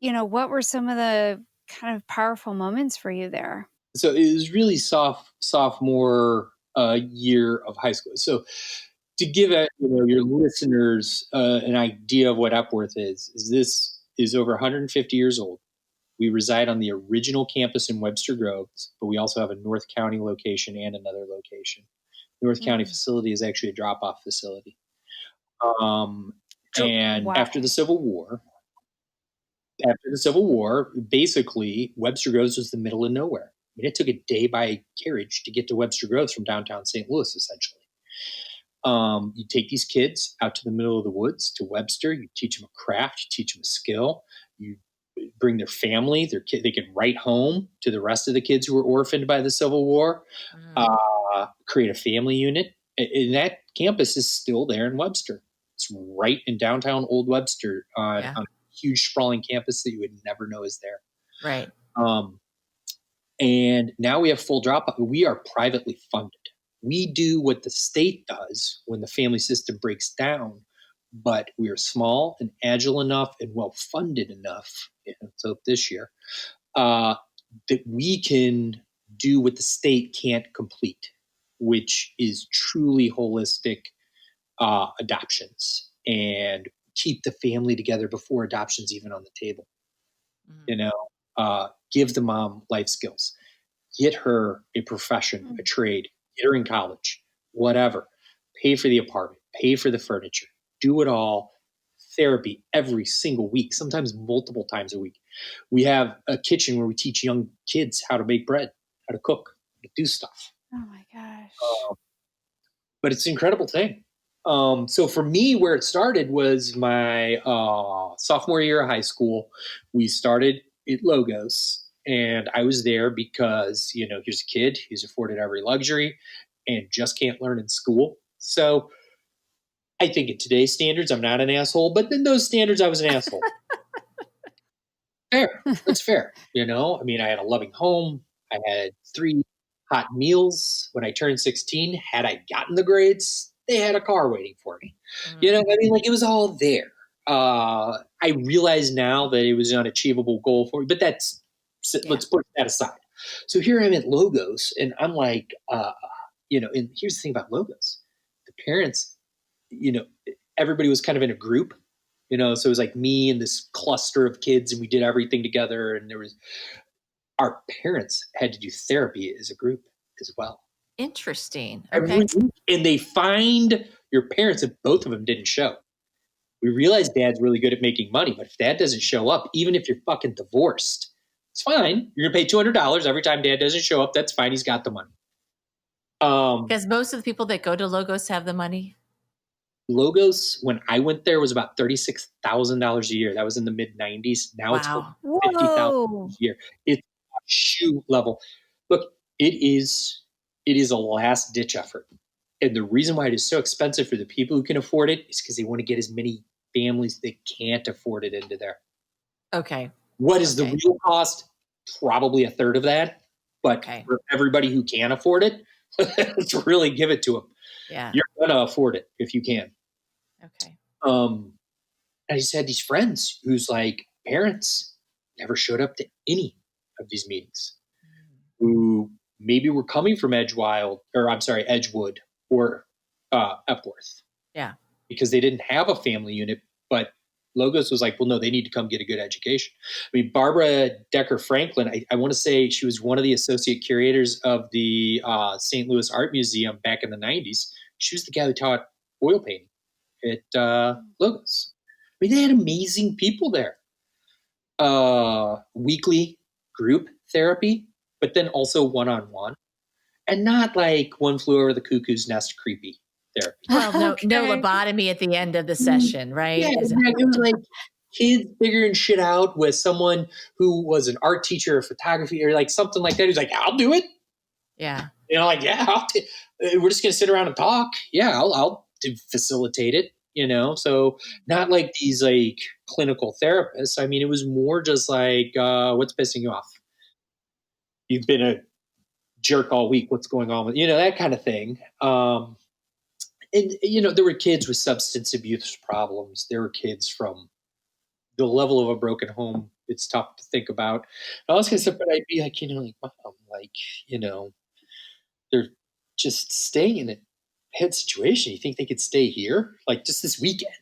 what were some of the kind of powerful moments for you there? So it was really sophomore year of high school. So to give your listeners an idea of what Epworth is this is over 150 years old. We reside on the original campus in Webster Groves, but we also have a North County location and another location. North County facility is actually a drop-off facility. After the Civil War, basically Webster Groves was the middle of nowhere. I mean, it took a day by carriage to get to Webster Groves from downtown St. Louis, essentially. You take these kids out to the middle of the woods to Webster. You teach them a craft. You teach them a skill. You bring their family. They can write home to the rest of the kids who were orphaned by the Civil War. Create a family unit. And that campus is still there in Webster. It's right in downtown Old Webster on huge sprawling campus that you would never know is there. Right. And now we have full dropout. We are privately funded. We do what the state does when the family system breaks down, but we are small and agile enough and well funded enough. So this year, that we can do what the state can't complete, which is truly holistic adoptions and keep the family together before adoption's even on the table. Give the mom life skills, get her a profession, a trade, get her in college, whatever, pay for the apartment, pay for the furniture, do it all. Therapy every single week, sometimes multiple times a week. We have a kitchen where we teach young kids how to make bread, how to cook, how to do stuff. Oh my gosh. But it's an incredible thing. So for me, where it started was my sophomore year of high school. We started at Logos, and I was there because, here's a kid who's afforded every luxury and just can't learn in school. So I think in today's standards, I'm not an asshole, but in those standards, I was an asshole. Fair. That's fair. I had a loving home. I had 3 hot meals when I turned 16. Had I gotten the grades, they had a car waiting for me. It was all there. I realize now that it was an unachievable goal for me, but let's put that aside. So here I'm at Logos, and I'm like, and here's the thing about Logos. The parents, everybody was kind of in a group, so it was like me and this cluster of kids, and we did everything together. And our parents had to do therapy as a group as well. Interesting. Okay. And they find your parents, if both of them didn't show. We realize dad's really good at making money, but if dad doesn't show up, even if you're fucking divorced, it's fine. You're going to pay $200 every time dad doesn't show up. That's fine. He's got the money. Because most of the people that go to Logos have the money. Logos, when I went there, was about $36,000 a year. That was in the mid 90s. Now it's $50,000 a year. It's a shoe level. Look, it is a last ditch effort. And the reason why it is so expensive for the people who can afford it is because they want to get as many families that can't afford it into there. Okay. What is the real cost? Probably a third of that. But for everybody who can afford it, let's really give it to them. Yeah. You're going to afford it if you can. Okay. I just had these friends whose parents never showed up to any of these meetings, who maybe were coming from Edgewood or Epworth. Yeah. Because they didn't have a family unit, but Logos was like, well, no, they need to come get a good education. I mean, Barbara Decker Franklin, I want to say she was one of the associate curators of the St. Louis Art Museum back in the 90s. She was the guy who taught oil painting at Logos. I mean, they had amazing people there. Weekly group therapy, but then also one-on-one. And not like One Flew Over the Cuckoo's Nest creepy therapy. Well, no lobotomy at the end of the session, right? Yeah, it was like kids figuring shit out with someone who was an art teacher or photography or like something like that. Who's like, I'll do it. Yeah. We're just going to sit around and talk. Yeah, I'll facilitate it, So not like these like clinical therapists. I mean, it was more just like, what's pissing you off? You've been a jerk all week. What's going on with, that kind of thing. And, there were kids with substance abuse problems. There were kids from the level of a broken home. It's tough to think about. I was going to say, but I'd be like, Mom, they're just staying in a bad situation. You think they could stay here? Like just this weekend?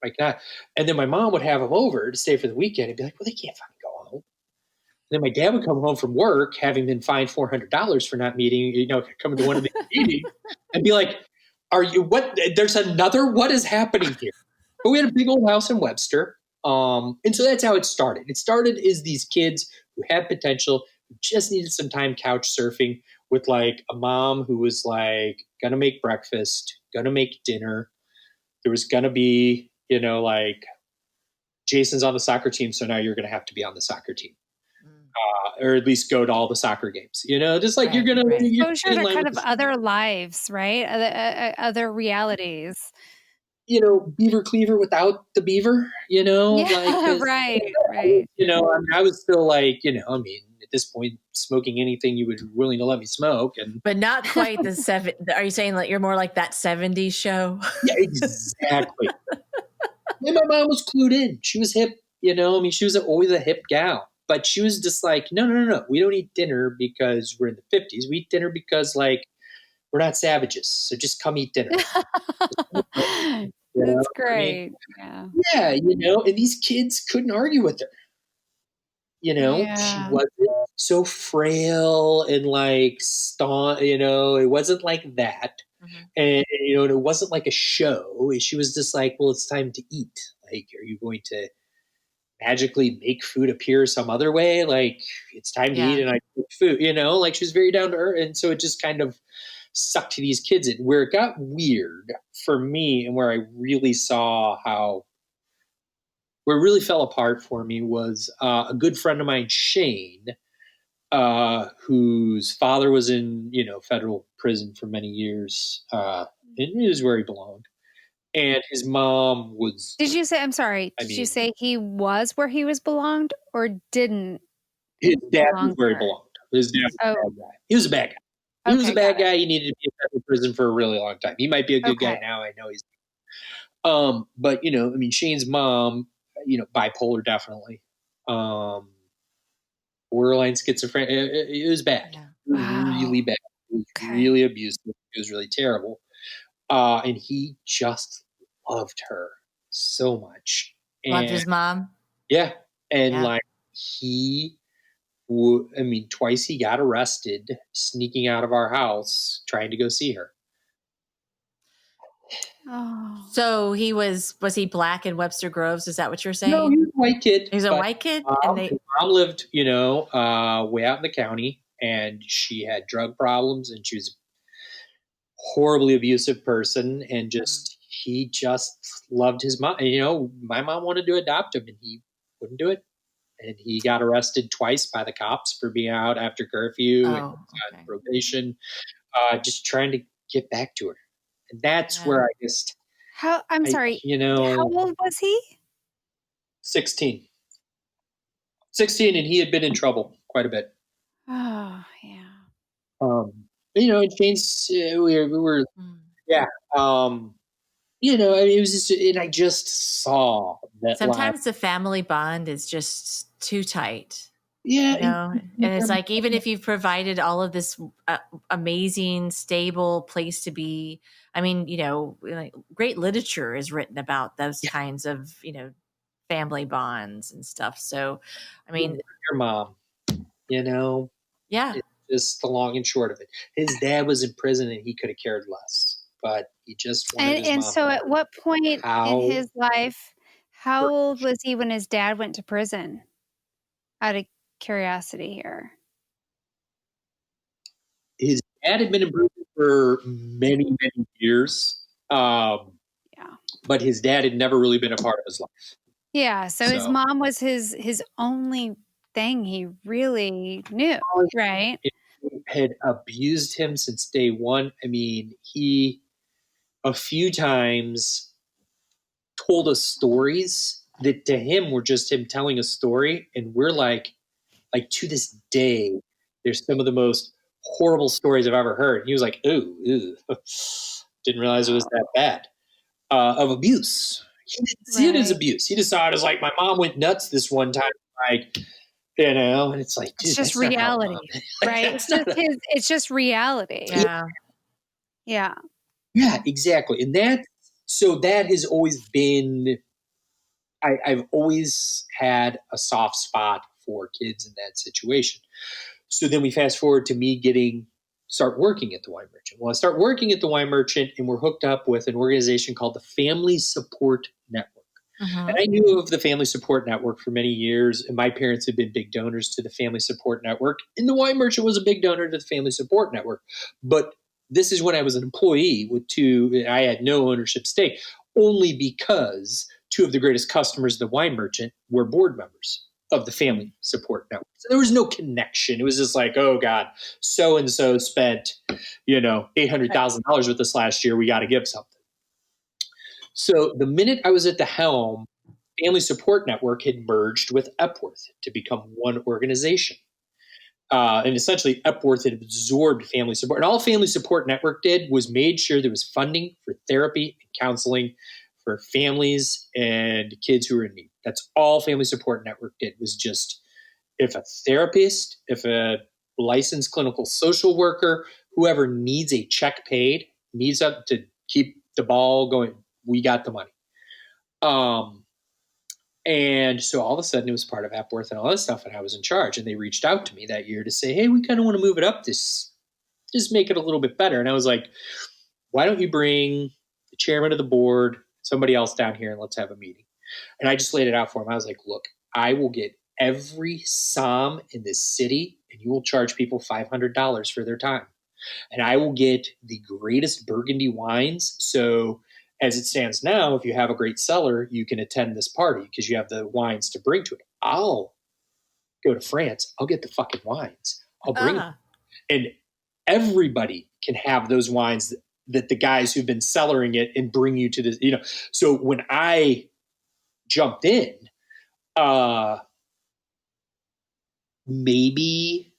Like that. And then my mom would have them over to stay for the weekend and be like, well, they can't fucking go home. And then my dad would come home from work, having been fined $400 for not meeting, coming to one of the meetings and be like, there's another, what is happening here? But we had a big old house in Webster. And so that's how it started. It started as these kids who had potential, who just needed some time couch surfing with like a mom who was like, gonna make breakfast, gonna make dinner. There was gonna be, like Jason's on the soccer team. So now you're going to have to be on the soccer team. Or at least go to all the soccer games, just like you're going to exposure to kind of other lives, right? Other realities. beaver cleaver without the beaver, like, Yeah, 'cause, right. I mean, I was still like, I mean, at this point, smoking anything you would willing to let me smoke. And But not quite the seven. Are you saying like you're more like that 70s show? yeah, exactly. And my mom was clued in. She was hip, I mean, she was always a hip gal. But she was just like, no, no, no, no. We don't eat dinner because we're in the 50s. We eat dinner because, like, we're not savages. So just come eat dinner. That's I mean, great. Yeah. yeah, and these kids couldn't argue with her. She Yeah. wasn't so frail and like it wasn't like that. Mhm. And it wasn't like a show. She was just like, well, it's time to eat. Like, are you going to magically make food appear some other way? Like, it's time to eat Yeah. and I cook food, like she was very down to earth. And so it just kind of sucked these kids in. Where it got weird for me and where I really saw where it really fell apart for me was a good friend of mine, Shane, whose father was in, federal prison for many years, and is where he belonged. And his mom was, Did you say, I'm sorry, I did you mean, say he was where he was belonged or didn't his dad was belong where he there? belonged. His dad was a Oh, bad guy. He was a bad guy. He was a okay, got bad it. guy. He needed to be in federal prison for a really long time. He might be a good guy Okay. now. I know he's, but I mean, Shane's mom, bipolar definitely, borderline schizophrenia. It was bad. Yeah. It was Wow. really bad. It was Okay. really abusive. It was really terrible. And he just loved her so much. Loved And his mom. yeah, and Yeah. like I mean, twice he got arrested sneaking out of our house trying to go see her. Oh. So was he black in Webster Groves? Is that what you're No, he saying? was a white kid, He's a but white kid, and his they. mom lived, way out in the county, and she had drug problems, and she was a horribly abusive person, and Mm. he just loved his mom. And, my mom wanted to adopt him, and he wouldn't do it. And he got arrested twice by the cops for being out after curfew and Oh, on okay. probation, just trying to get back to her. And that's Yeah. where I just, I'm I, sorry. How old was he? 16, 16, and he had been in trouble quite a bit. Oh, yeah. Um, and James, we were, Mm. yeah. I mean, it was just, and I just saw that, like, Sometimes the family bond is just too tight, yeah, you know? And it's like, even if you've provided all of this amazing, stable place to be, I mean, like, great literature is written about those yeah, kinds of, family bonds and stuff. So, I mean, your mom, you know, yeah, it's just the long and short of it. His dad was in prison, and he could have cared less, but he just wanted his And mom to so at know what point in how his life, how old was he when his dad went to prison? Out of curiosity here. his dad had been in prison for many, many years. Yeah. But his dad had never really been a part of his life. Yeah, so his So mom was his only thing he really knew, right? he had abused him since day one. I mean, he a few times told us stories that to him were just him telling a story, and we're like to this day, there's some of the most horrible stories I've ever heard. He was like, "Ooh, ooh. Didn't realize it was Oh, that bad." Of abuse. He didn't see it as right. abuse. He just saw it as like, my mom went nuts this one time, like, and it's like, It's dude, just that's not how mom. reality, Like, right? that's not. It's just reality. yeah. Yeah. Yeah, exactly. And that has always been. I've always had a soft spot for kids in that situation. So then we fast forward to me start working at the wine merchant. Well, I start working at the wine merchant, and we're hooked up with an organization called the Family Support Network. And Hmm. I knew of the Family Support Network for many years, and my parents had been big donors to the Family Support Network, and the wine merchant was a big donor to the Family Support Network. But this is when I was an employee I had no ownership stake, only because two of the greatest customers of the wine merchant were board members of the Family Support Network. So there was no connection. It was just like, oh God, so and so spent, Right. $800,000 with us last year. We got to give something. So the minute I was at the helm, Family Support Network had merged with Epworth to become one organization. And essentially, Epworth had absorbed Family Support. And all Family Support Network did was made sure there was funding for therapy and counseling for families and kids who were in need. That's all Family Support Network did, was just, if a therapist, if a licensed clinical social worker, whoever needs a check paid, needs up to keep the ball going, we got the money. And so all of a sudden it was part of Epworth and all this stuff, and I was in charge. And they reached out to me that year to say, hey, we kind of want to move it up, just make it a little bit better. And I was like, why don't you bring the chairman of the board, somebody else down here, and let's have a meeting. And I just laid it out for him. I was like, look, I will get every SOM in this city, and you will charge people $500 for their time. And I will get the greatest Burgundy wines. So as it stands now, if you have a great cellar, you can attend this party because you have the wines to bring to it. I'll go to France. I'll get the fucking wines. I'll bring them. And everybody can have those wines that the guys who've been cellaring it and bring you to the, So when I jumped in, maybe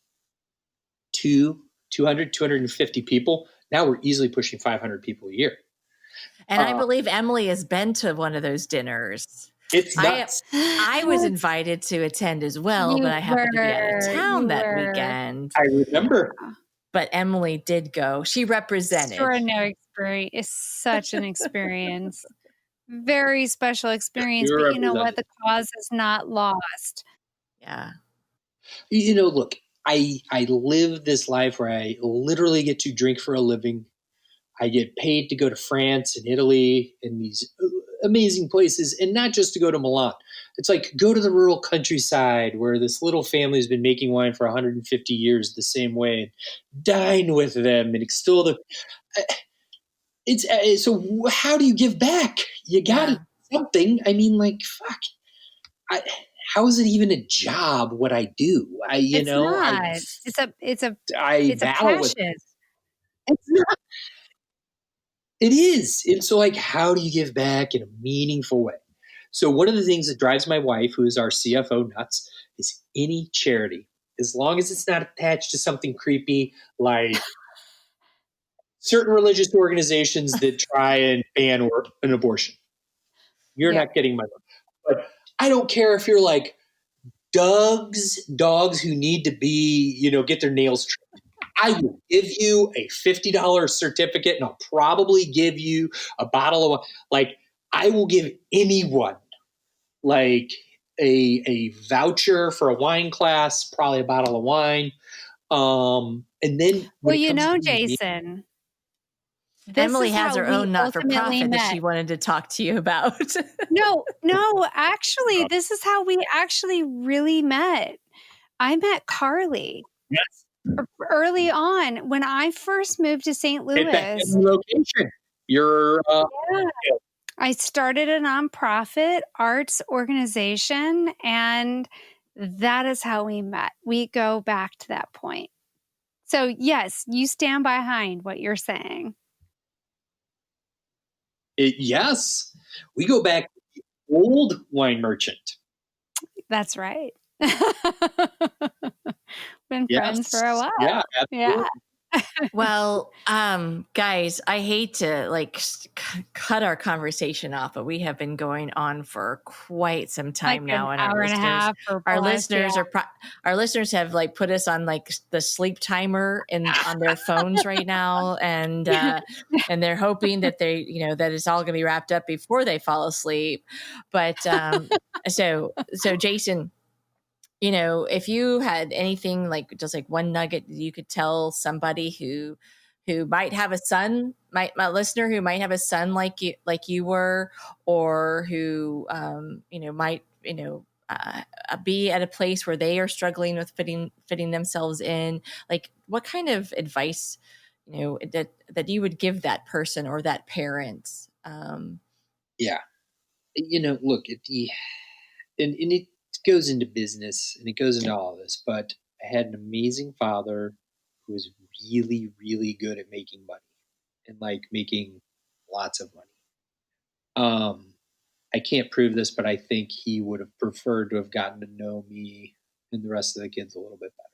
250 people. Now we're easily pushing 500 people a year. And I believe Emily has been to one of those dinners. It's nuts. I was invited to attend as well, but I happened to be out of town that weekend. I remember. But Emily did go. She represented. Extraordinary experience. It's such an experience. Very special experience. But you know what? The cause is not lost. Yeah. Look, I live this life where I literally get to drink for a living. I get paid to go to France and Italy and these amazing places, and not just to go to Milan. It's like, go to the rural countryside where this little family has been making wine for 150 years the same way, and dine with them and extol the. So how do you give back? You got to do something. I mean, like, fuck. How is it even a job? What I do? It's not. It's a passion. It's not. It is. And so, like, how do you give back in a meaningful way? So one of the things that drives my wife, who is our CFO, nuts, is any charity, as long as it's not attached to something creepy like certain religious organizations that try and ban an abortion. You're not getting my money. But I don't care if you're like dogs who need to be, get their nails trimmed. I will give you a $50 certificate, and I'll probably give you a bottle of, like, I will give anyone like a voucher for a wine class, probably a bottle of wine. And then, Jason, Emily has her own not-for-profit that she wanted to talk to you about. No, actually, this is how we actually really met. I met Carly. Yes. Early on, when I first moved to St. Louis. Location. I started a nonprofit arts organization, and that is how we met. We go back to that point. So, yes, you stand behind what you're saying. Yes. We go back to the old wine merchant. That's right. Been friends for a while. Yeah, absolutely. Well, guys, I hate to cut our conversation off, but we have been going on for quite some time now, and our listeners have put us on the sleep timer on their phones right now, and and they're hoping that that it's all going to be wrapped up before they fall asleep. But so Jason, if you had anything just one nugget you could tell somebody who might have a son, my listener who might have a son like you were, or who might be at a place where they are struggling with fitting themselves in, what kind of advice that you would give that person or that parent? Look at and it goes into business and it goes into all this, but I had an amazing father who was really, really good at making money and making lots of money. I can't prove this, but I think he would have preferred to have gotten to know me and the rest of the kids a little bit better.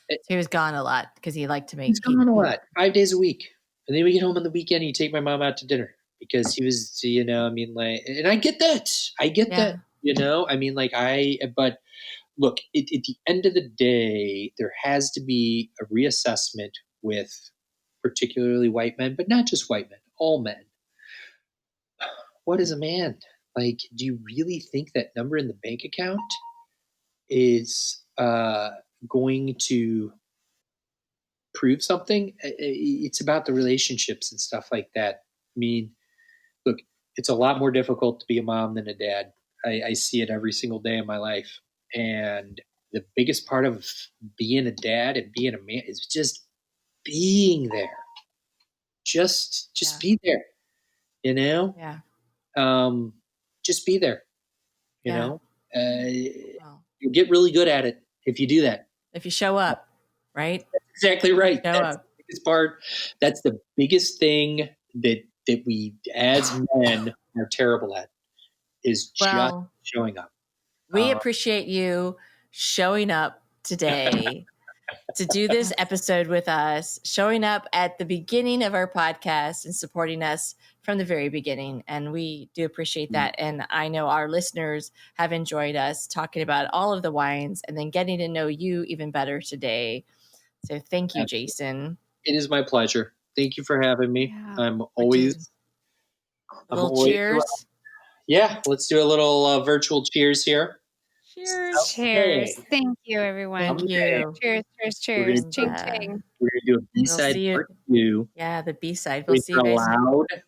So he was gone a lot because he liked to He's make gone a lot, 5 days a week. And then we get home on the weekend and you take my mom out to dinner because he was, I mean, like, and I get that. I get that, I mean, like, but look, at the end of the day, there has to be a reassessment with particularly white men, but not just white men, all men. What is a man? Like, do you really think that number in the bank account is going to prove something? It's about the relationships and stuff like that. I mean, look, it's a lot more difficult to be a mom than a dad. I see it every single day of my life. And the biggest part of being a dad and being a man is just being there. Just be there, Yeah. Just be there, Well, you'll get really good at it if you do that. if you show up, right? That's exactly right. Show That's up. the biggest part. That's the biggest thing that we as men are terrible at is just showing up. We appreciate you showing up today to do this episode with us, showing up at the beginning of our podcast and supporting us from the very beginning. And we do appreciate that. And I know our listeners have enjoyed us talking about all of the wines and then getting to know you even better today. So thank you, Jason. It is my pleasure. Thank you for having me. Yeah. I'm always cheers. Yeah, let's do a little virtual cheers here. Cheers. Cheers. Thank you, everyone. Thank you. Cheers, cheers, cheers. Ching, ching. We're going to do a B-side part 2. Yeah, the B-side. We'll see you guys.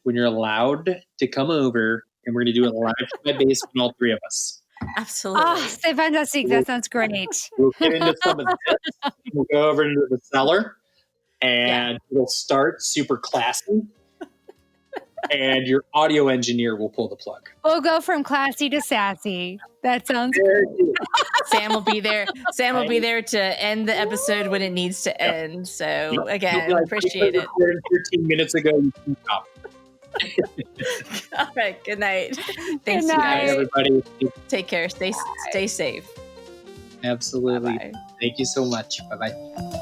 When you're allowed to come over, and we're going to do it live in my basement, all 3 of us. Absolutely. Oh, fantastic. That sounds great. We'll get into some of this. We'll go over into the cellar, and it'll start super classy. And your audio engineer will pull the plug. We'll go from classy to sassy. That sounds good. Sam will be there. Sam will be there to end the episode when it needs to end. So again, appreciate it. 13 minutes ago, you can stop. All right. Good night. Thanks, you guys. Everybody. Take care. Stay safe. Absolutely. Bye-bye. Thank you so much. Bye-bye.